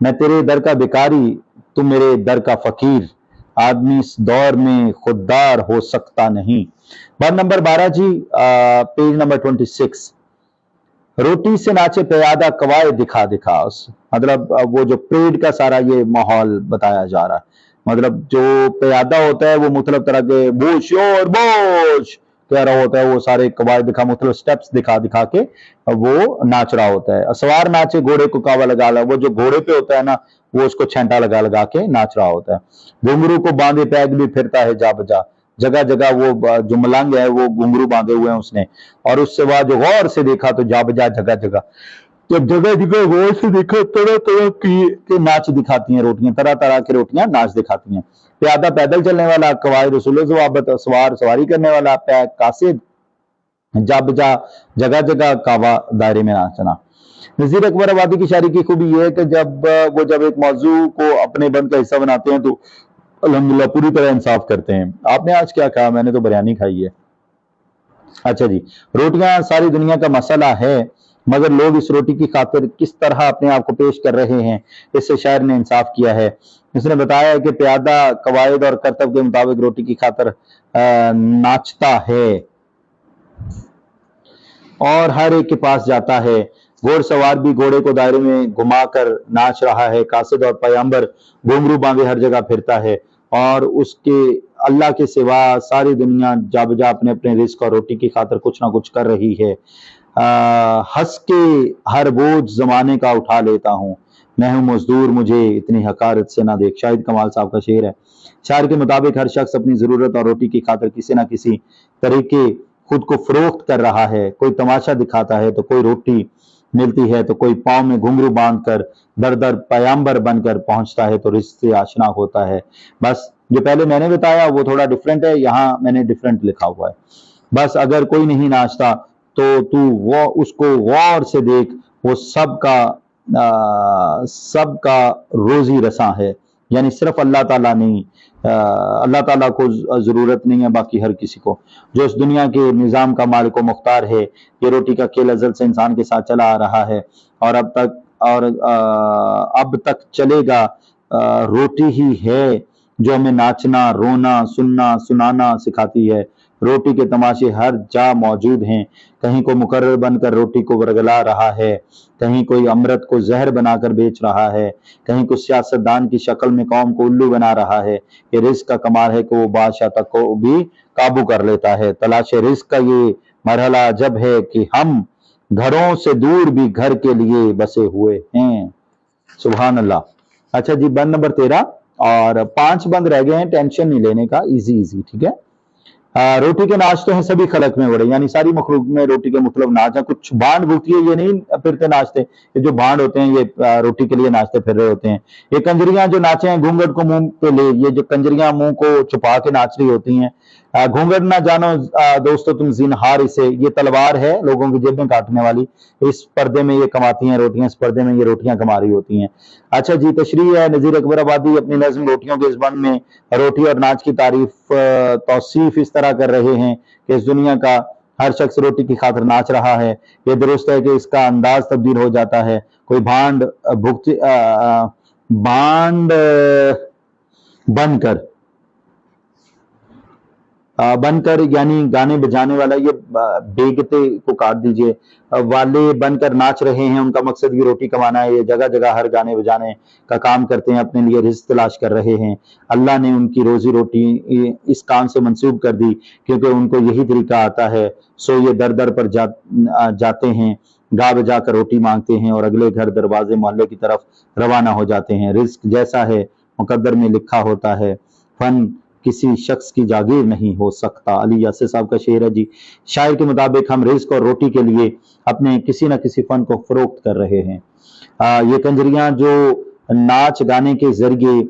मैं तेरे दर का भिखारी, तुम मेरे दर का फकीर, आदमी इस दौर में खुददार हो सकता नहीं। बात नंबर 12 जी, पेज नंबर 26। रोटी से नाचे प्यादा कवाए दिखा दिखा, मतलब वो जो परेड का सारा ये माहौल बताया जा रहा है। मतलब जो प्यादा होता है वो मुख्तलिफ तरह के बोश और बोश कह रहा होता है, वो सारे कवायद दिखा, मुख्तलिफ स्टेप्स दिखा दिखा के वो नाच रहा होता है। सवार नाचे घोड़े को कावा लगा ला, वो जो घोड़े पे होता है ना, वो उसको छेंटा लगा लगा के नाच रहा होता है। घुंघरू को बांधे पैग भी फिरता है जा बजा, जगह जगह वो जो मलंग है वो घुंघरू बांधे हुए हैं उसने, और उससे बाद जो गौर से देखा तो जा बजा जगह जगह, तो जगह जगह गौर से देखा तरह तरह की नाच दिखाती हैं रोटियां, तरह तरह की रोटियां नाच दिखाती हैं। प्यादा पैदल चलने वाला, कवायद रसूल ज़वाबत सवार सवारी करने वाला, पैग कासिद, जा बजा जगह जगह कावा दायरे में नाचना। नज़ीर अकबर आबादी की शायरी की खूबी यह है कि जब एक मौजू को अपने बंद का हिस्सा बनाते हैं तो अल्हम्दुलिल्लाह पूरी तरह इंसाफ करते हैं। आपने आज क्या कहा? मैंने तो बिरयानी खाई है। अच्छा जी, रोटियां सारी दुनिया का मसला है, मगर लोग इस रोटी की खातिर किस तरह अपने आप को पेश कर रहे हैं, इससे शायर ने इंसाफ किया है। इसने बताया कि प्यादा कवायद और करतब के मुताबिक रोटी की खातिर नाचता है और हर एक के पास जाता है। घोड़सवार भी घोड़े को दायरे में घुमाकर नाच रहा है। कासिद और पैगंबर घुंघरू बांधे हर जगह फिरता है और उसके अल्लाह के सिवा सारी दुनिया जा बजा अपने अपने रिस्क और रोटी की खातिर कुछ ना कुछ कर रही है। हंस के हर बोझ जमाने का उठा लेता हूँ, मैं हूँ मजदूर, मुझे इतनी हकारत से ना देख। शाहिद कमाल साहब का शेर है। शायर के मुताबिक हर शख्स अपनी जरूरत और रोटी की खातिर किसी ना किसी तरीके खुद को फरोख्त कर रहा है। कोई तमाशा दिखाता है तो कोई रोटी मिलती है, तो कोई पांव में घुंघरू बांधकर दर दर पैगंबर बनकर पहुंचता है तो रिश्ते से आशना होता है। बस जो पहले मैंने बताया वो थोड़ा डिफरेंट है, यहाँ मैंने डिफरेंट लिखा हुआ है। बस अगर कोई नहीं नाचता तो तू वो उसको गौर से देख, वो सबका रोजी रसा है। यानी सिर्फ अल्लाह ताला नहीं, अल्लाह ताला को जरूरत नहीं है, बाकी हर किसी को। जो इस दुनिया के निजाम का मालिक व मुख्तार है, ये रोटी का खेल अज़ल से इंसान के साथ चला आ रहा है और अब तक चलेगा। रोटी ही है जो हमें नाचना, रोना, सुनना, सुनाना सिखाती है। रोटी के तमाशे हर जा मौजूद हैं। कहीं को मुकर्रर बनकर रोटी को वरगला रहा है, कहीं कोई अमृत को जहर बनाकर बेच रहा है, कहीं कुछ सियासतदान की शक्ल में कौम को उल्लू बना रहा है। ये रिस्क का कमाल है कि वो बादशाह तक को भी काबू कर लेता है। तलाश रिस्क का ये मरहला जब है कि हम घरों से दूर भी घर के लिए बसे हुए हैं। सुभान अल्लाह। अच्छा जी, बंद नंबर 13 और 5 बंद रह गए हैं, टेंशन नहीं लेने का, इजी, ठीक है। रोटी के नाच तो हैं सभी खलक में बड़े, यानी सारी मखलूक में रोटी के मुख्तलिफ नाच है। कुछ भांड भूखती है, ये नहीं फिरते नाचते, ये जो भांड होते हैं ये रोटी के लिए नाचते फिर रहे होते हैं। ये कंजरियां जो नाचे हैं घूंघट को मुंह पे ले, ये जो कंजरियां मुंह को छुपा के नाच रही होती हैं। घूंघट ना जानो दोस्तों तुम जिनहार इसे, ये तलवार है लोगों की जेबें काटने वाली। इस पर्दे में ये कमाती हैं रोटियां, इस पर्दे में ये रोटियां कमा रही होती हैं। अच्छा जी, तशरीह है नजीर अकबर आबादी अपनी नज़्म रोटियों के इस बंद में रोटी और नाच की तारीफ तौसीफ इस तरह कर रहे हैं कि इस दुनिया का हर शख्स रोटी की खातिर नाच रहा है। ये दुरुस्त है कि इसका अंदाज तब्दील हो जाता है। कोई भांड बनकर यानी गाने बजाने वाला, ये बेगते को काट दीजिए, वाले बनकर नाच रहे हैं। उनका मकसद भी रोटी कमाना है। ये जगह जगह हर गाने बजाने का काम करते हैं, अपने लिए रिज़्क़ तलाश कर रहे हैं। अल्लाह ने उनकी रोजी रोटी इस काम से मंसूब कर दी क्योंकि उनको यही तरीका आता है। सो ये दर दर पर जाते हैं, गा बजा कर रोटी मांगते हैं और अगले घर दरवाजे मोहल्ले की तरफ रवाना हो जाते हैं। रिज़्क़ जैसा है मुकद्दर में लिखा होता है, फन किसी शख्स की जागीर नहीं हो सकता। अली यासिर साहब का शेर है जी। शायर के मुताबिक हम रिज़्क़ और रोटी के लिए अपने किसी न किसी फन को फरोख्त कर रहे हैं। ये कंजरियां जो नाच गाने के जरिए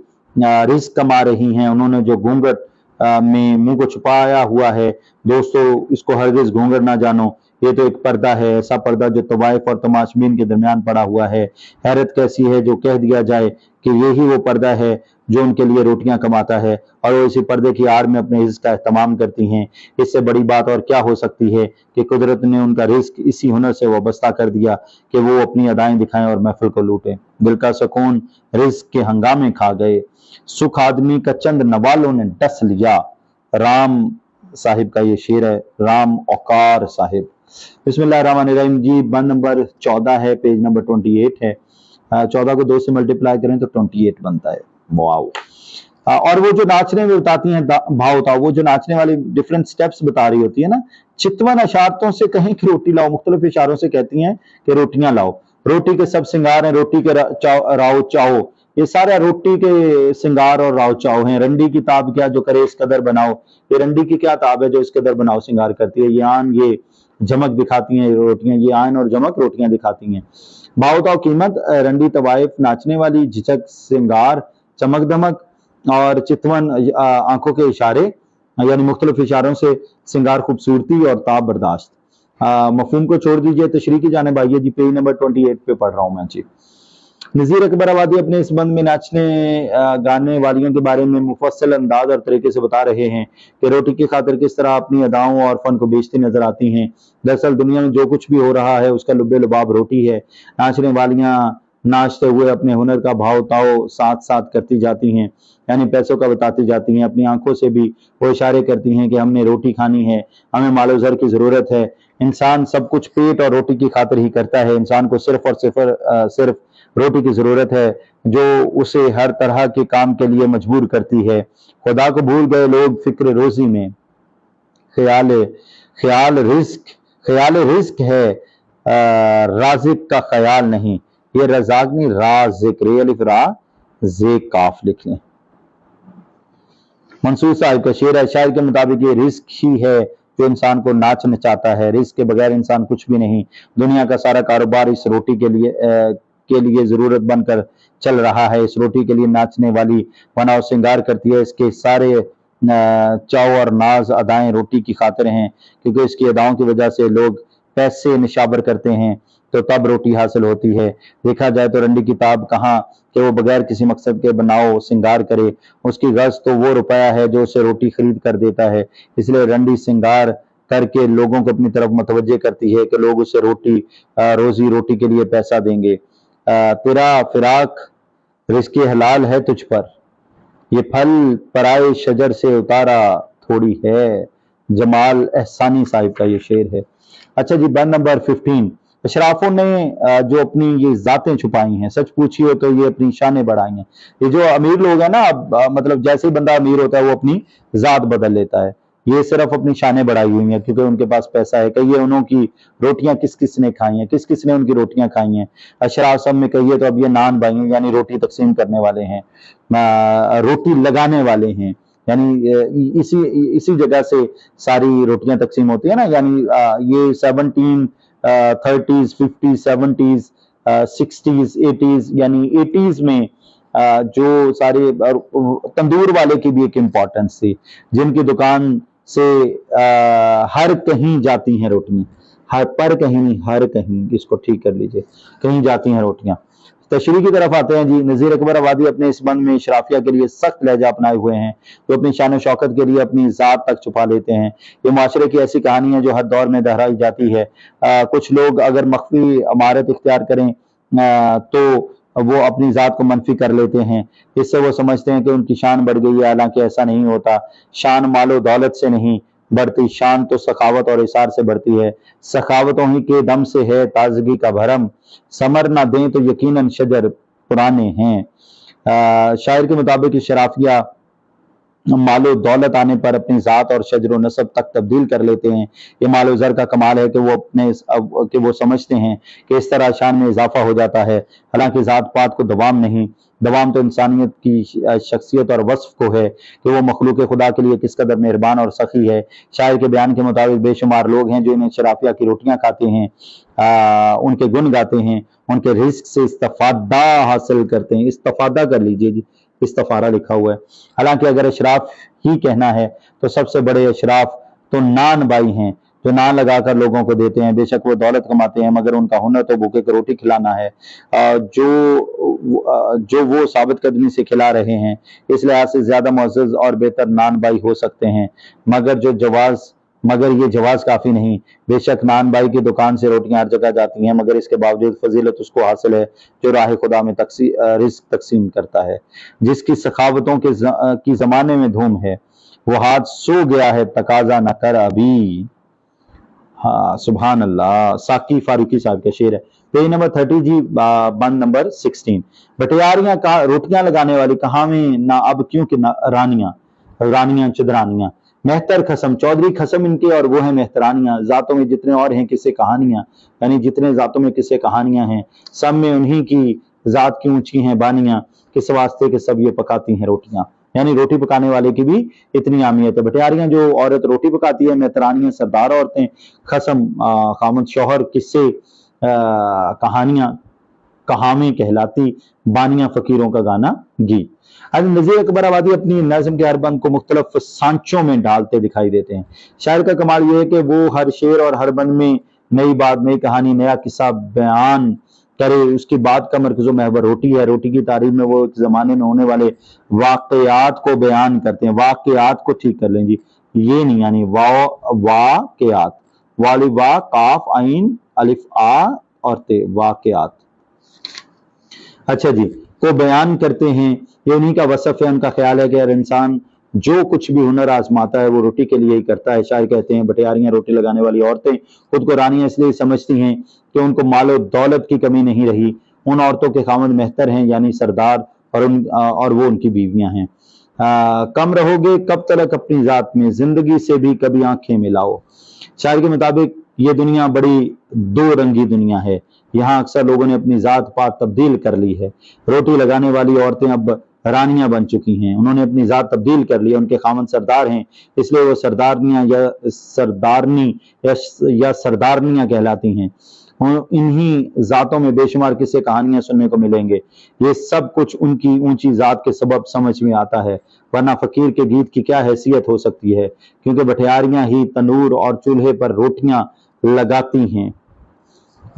रिज़्क़ कमा रही हैं, उन्होंने जो घूंघट में मुंह को छुपाया हुआ है, दोस्तों इसको हरगिज़ घूंघट ना जानो। ये तो एक पर्दा है, ऐसा पर्दा जो तवाइफ और तमाशबीन के दरमियान पड़ा हुआ है। हैरत कैसी है जो कह दिया जाए कि यही वो पर्दा है जो उनके लिए रोटियां कमाता है और वो इसी पर्दे की आड़ में अपने रिज़्क़ का एहतमाम करती हैं। इससे बड़ी बात और क्या हो सकती है कि कुदरत ने उनका रिज़्क़ इसी हुनर से वाबस्ता कर दिया कि वो अपनी अदाएं दिखाएं और महफिल को लूटें। दिल का सुकून रिज़्क़ के हंगामे खा गए, सुख आदमी का चंद नवालों ने डस लिया। राम साहिब का ये शेर है, राम औकार साहिब। बिस्मिल्लाहिर्रहमानिर्रहीम जी। बंद नंबर 14 है, पेज नंबर 28 है। 14 को 2 से मल्टीप्लाई करें तो 28 बनता है। वाओ। और वो जो नाचने में बताती हैं भाव था, वो जो नाचने वाली डिफरेंट स्टेप्स बता रही होती है ना, चितवन अशारतों से कहीं की रोटी लाओ, मुख्तलिफ इशारों से कहती हैं कि रोटियां लाओ। रोटी के सब सिंगार हैं, रोटी के राव चाओ, ये सारा रोटी के सिंगार और राव चाओ हैं। रंडी की ताब क्या जो करे इस कदर बनाओ, ये रंडी की क्या ताब है जो इस कदर बनाओ सिंगार करती है। ये आन ये झमक दिखाती हैं रोटियां, ये आन और जमक रोटियां दिखाती हैं। भाव ताव कीमत, रंडी तवाइफ नाचने वाली, झिझक सिंगार चमक दमक और चितवन आंखों के इशारे, यानी मुख्तलिफ इशारों से सिंगार खूबसूरती और ताब बर्दाश्त। मफहूम को छोड़ दीजिए, तशरीह की जानिब आइए जी। पेज नंबर 28 पे पढ़ रहा हूं मैं जी। नज़ीर अकबर आबादी अपने इस बंद में नाचने गाने वालियों के बारे में मुफस्सल अंदाज और तरीके से बता रहे हैं कि रोटी की खातिर किस तरह अपनी अदाओं और फन को बेचती नजर आती हैं। दरअसल दुनिया में जो कुछ भी हो रहा है उसका लुब्बे लुबाब रोटी है। नाचने वालियां नाचते हुए अपने हुनर का भाव ताव साथ साथ करती जाती हैं, यानी पैसों का बताती जाती हैं। अपनी आंखों से भी वो इशारे करती हैं कि हमने रोटी खानी है, हमें मालो ज़र की ज़रूरत है। इंसान सब कुछ पेट और रोटी की खातिर ही करता है। इंसान को सिर्फ और सिर्फ रोटी की ज़रूरत है जो उसे हर तरह के काम के लिए मजबूर करती है। खुदा को भूल गए लोग फिक्र रोज़ी में। ख्याल ख्याल रिस्क है, राज़िक का ख्याल नहीं। ये रज़ाक नहीं, राज़िक, रे अलिफ रा ज़े काफ लिख लें। मंसूर साहिब का शेर है। शायर के मुताबिक ये रिस्क ही है जो इंसान को नाच नचाता है। रिस्क के बगैर इंसान कुछ भी नहीं। दुनिया का सारा कारोबार इस रोटी के लिए जरूरत बनकर चल रहा है। इस रोटी के लिए नाचने वाली बना और श्रृंगार करती है। इसके सारे चाव और नाज अदाएं रोटी की खातिर हैं, क्योंकि इसकी अदाओं की वजह से लोग पैसे निशाबर करते हैं, तो तब रोटी हासिल होती है। देखा जाए तो रंडी किताब कहाँ कि वो बगैर किसी मकसद के बनाओ श्रृंगार करे। उसकी गर्ज तो वो रुपया है जो उसे रोटी खरीद कर देता है। इसलिए रंडी श्रृंगार करके लोगों को अपनी तरफ मुतवज्जे करती है कि लोग उसे रोजी रोटी के लिए पैसा देंगे। तेरा फिराक रिज़्क़ हलाल है तुझ पर, ये फल पराए शजर से उतारा थोड़ी है। जमाल एहसानी साहिब का ये शेर है। अच्छा जी, बंद नंबर 15। अशराफों ने जो अपनी ये जातें छुपाई हैं, सच पूछिए तो ये अपनी शानें बढ़ाई हैं। ये जो अमीर लोग हैं ना, मतलब जैसे ही बंदा अमीर होता है वो अपनी जात बदल लेता है। ये सिर्फ अपनी शानें बढ़ाई हुई हैं क्योंकि उनके पास पैसा है। कहिए उन्होंने रोटियां किस किस ने खाई हैं, किस किस ने उनकी रोटियां खाई हैं। अशराफ सब में कहिए तो अब ये नान भाई हैं, यानी रोटी तकसीम करने वाले हैं, रोटी लगाने वाले हैं। यानी इसी जगह से सारी रोटियां तकसीम होती है ना। यानी ये 17 30s 50s 70s 60s 80s, यानी 80s में जो सारे तंदूर वाले की भी एक इम्पोर्टेंस थी, जिनकी दुकान से हर कहीं जाती हैं रोटियां। हर पर कहीं नहीं, हर कहीं, इसको ठीक कर लीजिए, कहीं जाती हैं रोटियां। तशरीह की तरफ आते हैं जी। नज़ीर अकबर आबादी अपने इस बंद में शराफिया के लिए सख्त लहजा अपनाए हुए हैं, जो अपनी शान शौकत के लिए अपनी ज़ात तक छुपा लेते हैं। ये माशरे की ऐसी कहानी है जो हर दौर में दोहराई जाती है। कुछ लोग अगर मख्फी अमारत इख्तियार करें तो वो अपनी ज़ात को मनफी कर लेते हैं। इससे वो समझते हैं कि उनकी शान बढ़ गई है, हालांकि ऐसा नहीं होता। शान मालो दौलत से नहीं बढ़ती, शान तो सखावत और इसार से बढ़ती है। सखावतों ही के दम से है ताजगी का भरम, समर ना दें तो यकीनन शजर पुराने हैं। शायर के मुताबिक शराफिया मालो दौलत आने पर अपनी जात और शजर नसब तक तब्दील कर लेते हैं। ये मालो जर का कमाल है कि वो समझते हैं कि इस तरह शान में इजाफा हो जाता है। हालांकि जात पात को दवाम नहीं, दवाम तो इंसानियत की शख्सियत और वस्फ को है कि वो मखलूक खुदा के लिए किस कदर मेहरबान और सखी है। शायर के बयान के मुताबिक बेशुमार लोग हैं जो इन्हें शराफिया की रोटियां खाते हैं, उनके गुन गाते हैं, उनके रिस्क से इस्तफादा हासिल करते हैं। इस्तफादा कर लीजिए जी, इस्तफारा लिखा हुआ है। हालांकि अगर अशराफ ही कहना है तो सबसे बड़े अशराफ तो नान भाई हैं, जो नान लगाकर लोगों को देते हैं। बेशक वो दौलत कमाते हैं, मगर उनका हुनर तो भूखे को रोटी खिलाना है, जो वो साबित कदमी से खिला रहे हैं। इस लिहाज से ज्यादा मुअज़्ज़ज़ और बेहतर नान भाई हो सकते हैं, मगर ये जवाज काफी नहीं। बेशक नान भाई की दुकान से रोटियां हर जगह जाती हैं, मगर इसके बावजूद फजीलत उसको हासिल है जो राह खुदा में रिज़्क़ तकसीम करता है। जिसकी सखावतों की जमाने में धूम है, वो हाथ सो गया है तकाजा न कर अभी। हाँ, सुभान अल्लाह। साकी फारूकी साहब का शेर है। पेज नंबर 30 जी, बंद नंबर 16। बटियारियां का रोटियां लगाने वाली कहावें ना अब क्यों कि रानियां चुदरानियां। मेहतर खसम चौधरी खसम इनके और वो है मेहतरानियां। जातों में जितने और हैं किस्से कहानियां, यानी जितने जातों में किस्से कहानियां हैं, सब में उन्हीं की जात की ऊंची हैं बानियां, किस वास्ते के सब ये पकाती हैं रोटियां। यानी रोटी पकाने वाले की भी इतनी अहमियत है। बटियारियां जो औरत रोटी पकाती है, मेहतरानियां सरदार औरतें, खसम खामद शौहर, किस्से कहावें कहलाती, बानियां फकीरों का गाना गीत। आज नज़ीर अकबर आबादी अपनी नज़्म के हर बंद को मुख्तलिफ सांचों में डालते दिखाई देते हैं। शायर का कमाल यह है कि वो हर शेर और हर बंद में नई बात, नई कहानी, नया किस्सा बयान کرے اس کی بات کا مرکز و محور روٹی ہے. روٹی کی تعریف میں وہ ایک زمانے میں ہونے والے واقعات کو بیان کرتے ہیں. واقعات کو ٹھیک کر لیں جی, یہ نہیں یعنی واقعات, والی وا کاف عین الف آ اور تے, واقعات. اچھا جی, کو بیان کرتے ہیں, یہ انہی کا وصف ہے. ان کا خیال ہے کہ ہر انسان جو کچھ بھی ہنر آزماتا ہے وہ روٹی کے لیے ہی کرتا ہے. شاعر کہتے ہیں بٹیاریاں روٹی لگانے والی عورتیں خود کو رانیاں اس لیے سمجھتی ہیں کہ ان کو مال و دولت کی کمی نہیں رہی. ان عورتوں کے خاوند مہتر ہیں یعنی سردار, اور وہ ان کی بیویاں ہیں. کم رہو گے کب تلک اپنی ذات میں, زندگی سے بھی کبھی آنکھیں ملاؤ. شاعر کے مطابق یہ دنیا بڑی دو رنگی دنیا ہے. یہاں اکثر لوگوں نے اپنی ذات پات تبدیل کر لی ہے. روٹی لگانے والی عورتیں اب رانیاں بن چکی ہیں. انہوں نے اپنی ذات تبدیل کر لی. ان کے خاوند سردار ہیں, اس لیے وہ سردارنیاں یا سردارنیاں کہلاتی ہیں. انہی ذاتوں میں بے شمار قصے کہانیاں سننے کو ملیں گے. یہ سب کچھ ان کی اونچی ذات کے سبب سمجھ میں آتا ہے, ورنہ فقیر کے گیت کی کیا حیثیت ہو سکتی ہے, کیونکہ بٹھیاریاں ہی تنور اور چولہے پر روٹیاں لگاتی ہیں.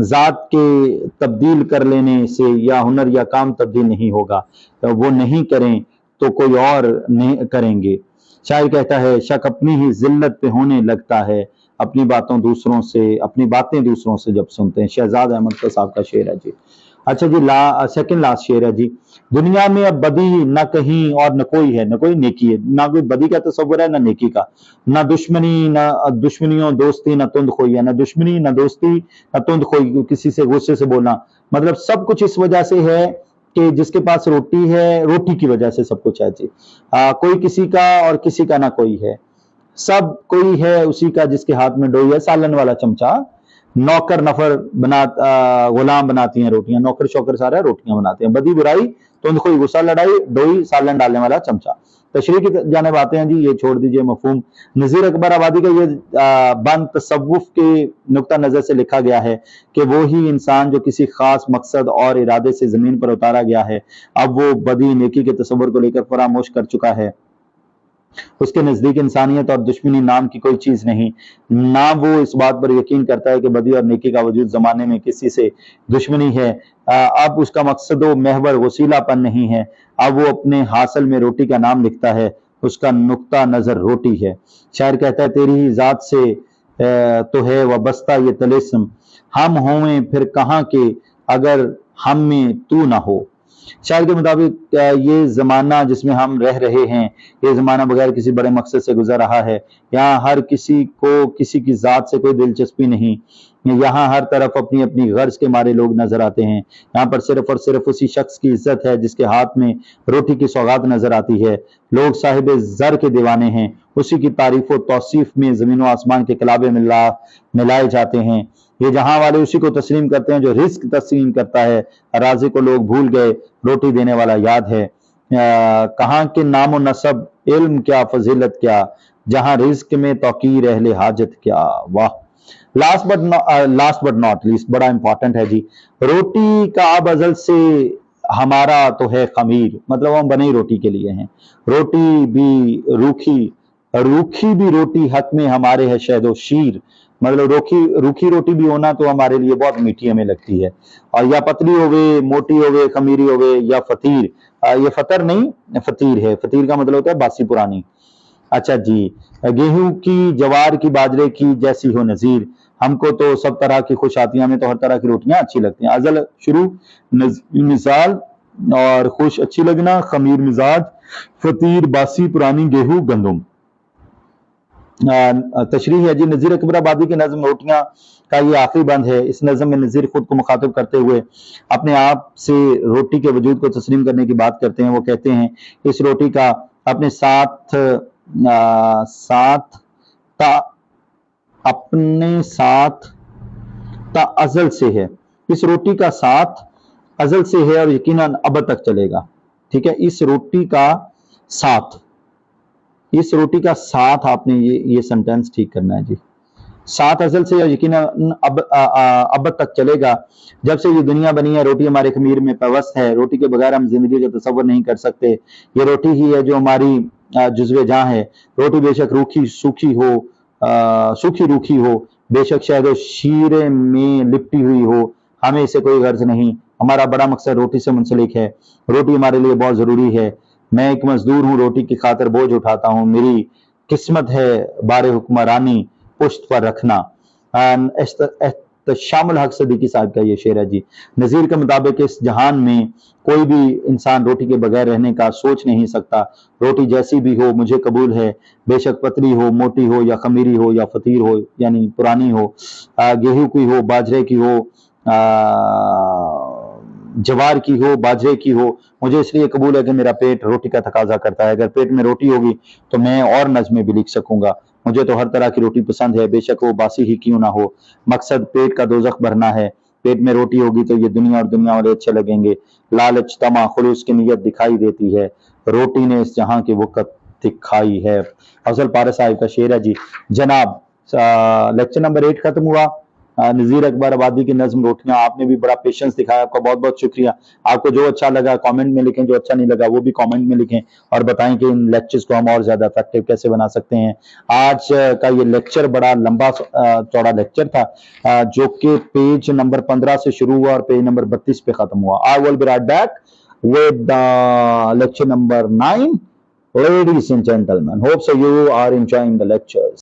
ذات کے تبدیل کر لینے سے یا ہنر یا کام تبدیل نہیں ہوگا, وہ نہیں کریں تو کوئی اور نہیں کریں گے. شاعر کہتا ہے شک اپنی ہی ذلت پہ ہونے لگتا ہے, اپنی باتیں دوسروں سے جب سنتے ہیں. شہزاد احمد صاحب کا شعر ہے جی. اچھا جی, سیکنڈ لاسٹ شعر ہے جی. دنیا میں اب بدی نہ کہیں اور نہ کوئی ہے, نہ کوئی نیکی ہے, نہ کوئی بدی کا تصور ہے نہ نیکی کا, نہ دشمنی نہ دشمنیوں دوستی نہ تند خوئی ہے, نہ دشمنی نہ دوستی نہ تند خوئی, کسی سے غصے سے بولنا. مطلب سب کچھ اس وجہ سے ہے کہ جس کے پاس روٹی ہے, روٹی کی وجہ سے سب کچھ ہے جی. کوئی کسی کا اور کسی کا نہ کوئی ہے, سب کوئی ہے اسی کا جس کے ہاتھ میں ڈوئی ہے. سالن والا چمچہ, نوکر نفر غلام بناتی ہیں روٹیاں, نوکر شوکر سارا روٹیاں بناتے ہیں. بدی برائی تند خوئی غصہ لڑائی, ڈوئی سالن ڈالنے والا چمچہ. تشریح کی جانب آتے ہیں جی, یہ چھوڑ دیجئے مفہوم. نذیر اکبر آبادی کا یہ بند تصوف کے نقطہ نظر سے لکھا گیا ہے کہ وہی انسان جو کسی خاص مقصد اور ارادے سے زمین پر اتارا گیا ہے, اب وہ بدی نیکی کے تصور کو لے کر فراموش کر چکا ہے. اس کے نزدیک انسانیت اور دشمنی نام کی کوئی چیز نہیں, نہ وہ اس بات پر یقین کرتا ہے کہ بدی اور نیکی کا وجود زمانے میں کسی سے دشمنی ہے. اب اس کا مقصد و محور وسیلہ پن نہیں ہے, اب وہ اپنے حاصل میں روٹی کا نام لکھتا ہے, اس کا نقطہ نظر روٹی ہے. شاعر کہتا ہے تیری ہی ذات سے تو ہے وابستہ یہ طلسم, ہم ہوئیں پھر کہاں کے اگر ہم میں تو نہ ہو. شاعر کے مطابق یہ زمانہ جس میں ہم رہ رہے ہیں, یہ زمانہ بغیر کسی بڑے مقصد سے گزر رہا ہے. یہاں ہر کسی کو کسی کی ذات سے کوئی دلچسپی نہیں, یہاں ہر طرف اپنی اپنی غرض کے مارے لوگ نظر آتے ہیں. یہاں پر صرف اور صرف اسی شخص کی عزت ہے جس کے ہاتھ میں روٹی کی سوغات نظر آتی ہے. لوگ صاحب زر کے دیوانے ہیں, اسی کی تعریف و توصیف میں زمین و آسمان کے کلابے ملائے جاتے ہیں. یہ جہاں والے اسی کو تسلیم کرتے ہیں جو رزق تسلیم کرتا ہے. رازق کو لوگ بھول گئے, روٹی دینے والا یاد ہے. کہاں کے نام و نسب علم کیا فضیلت کیا, جہاں رزق میں توقیر اہل حاجت کیا. واہ. لاسٹ بٹ ناٹ لیسٹ, بڑا امپورٹنٹ ہے جی. روٹی کا اب ازل سے ہمارا تو ہے خمیر, مطلب ہم بنے روٹی کے لیے ہیں. روٹی بھی روکھی بھی روٹی حق میں ہمارے ہے شہد و شیر. مطلب روکھی روٹی بھی ہونا تو ہمارے لیے بہت میٹھی ہمیں لگتی ہے, اور یا پتلی ہوگے, موٹی ہوگے, خمیری ہوگے, یا فطیر. یہ فطر نہیں فطیر ہے, فطیر کا مطلب ہوتا ہے باسی پرانی. اچھا جی, گیہوں کی, جوار کی, باجرے کی جیسی ہو نظیر. ہم کو تو سب طرح کی خوش آتی ہیں, ہمیں تو ہر طرح کی روٹیاں اچھی لگتی ہیں. ازل شروع مثال اور خوش اچھی لگنا, خمیر مزاج, فطیر باسی پرانی, گیہوں گندم. تشریح ہے جی. نذیر اکبر آبادی کی نظم روٹیاں کا یہ آخری بند ہے. اس نظم میں نذیر خود کو مخاطب کرتے ہوئے اپنے آپ سے روٹی کے وجود کو تسلیم کرنے کی بات کرتے ہیں. وہ کہتے ہیں اس روٹی کا اپنے ساتھ تا ازل سے ہے. اس روٹی کا ساتھ ازل سے ہے اور یقیناً اب تک چلے گا. ٹھیک ہے, اس روٹی کا ساتھ آپ نے یہ سنٹینس ٹھیک کرنا ہے جی. ساتھ ازل سے اور یقیناً اب تک چلے گا. جب سے یہ دنیا بنی ہے روٹی ہمارے خمیر میں پیوست ہے. روٹی کے بغیر ہم زندگی کا تصور نہیں کر سکتے. یہ روٹی ہی ہے جو ہماری جزو جاں ہے. روٹی بے شک سوکھی روکھی ہو, بے شک شہد و شیرے میں لپٹی ہوئی ہو, हमें इससे कोई गर्ज नहीं, हमारा बड़ा मकसद रोटी से मुंसलिक है, रोटी हमारे लिए बहुत ज़रूरी है। मैं एक मजदूर हूँ, रोटी की खातिर बोझ उठाता हूँ, मेरी किस्मत है बारे हुक्मरानी पुश्त पर रखना। शामिल हक सदीकी साहब का ये शेर है जी। नज़ीर के मुताबिक इस जहान में कोई भी इंसान रोटी के बगैर रहने का सोच नहीं सकता। रोटी जैसी भी हो मुझे कबूल है, बेशक पतली हो, मोटी हो या खमीरी हो या फतीर हो यानी पुरानी हो, गेहूं की हो, बाजरे की हो, जवार की हो, बाजरे की हो, मुझे इसलिए कबूल है कि मेरा पेट रोटी का तकाजा करता है। अगर पेट में रोटी होगी तो मैं और नज़्में भी लिख सकूंगा। मुझे तो हर तरह की रोटी पसंद है, बेशक वो बासी ही क्यों ना हो। मकसद पेट का दोज़ख भरना है। पेट में रोटी होगी तो ये दुनिया और दुनिया वाले अच्छे लगेंगे। लालच, तमा, खुलूस की नीयत दिखाई देती है, रोटी ने इस जहां की वक़्त दिखाई है। अफजल पारा साहिब का शेर है जी। जनाब, लेक्चर नंबर 8 खत्म हुआ। नज़ीर अकबर आबादी की नज़्म रोटियां, आपने भी बड़ा पेशेंस दिखाया, आपका बहुत बहुत शुक्रिया। आपको जो अच्छा लगा कमेंट में लिखें, जो अच्छा नहीं लगा वो भी कमेंट में लिखें और बताएं कि इन लेक्चर्स को हम और ज्यादा इफेक्टिव कैसे बना सकते हैं। आज का ये लेक्चर बड़ा लंबा चौड़ा लेक्चर था, जो कि पेज नंबर 15 से शुरू हुआ और पेज नंबर 32 पे खत्म हुआ। I will be right back with lecture number 9. Ladies and gentlemen, hope so you are enjoying the lectures.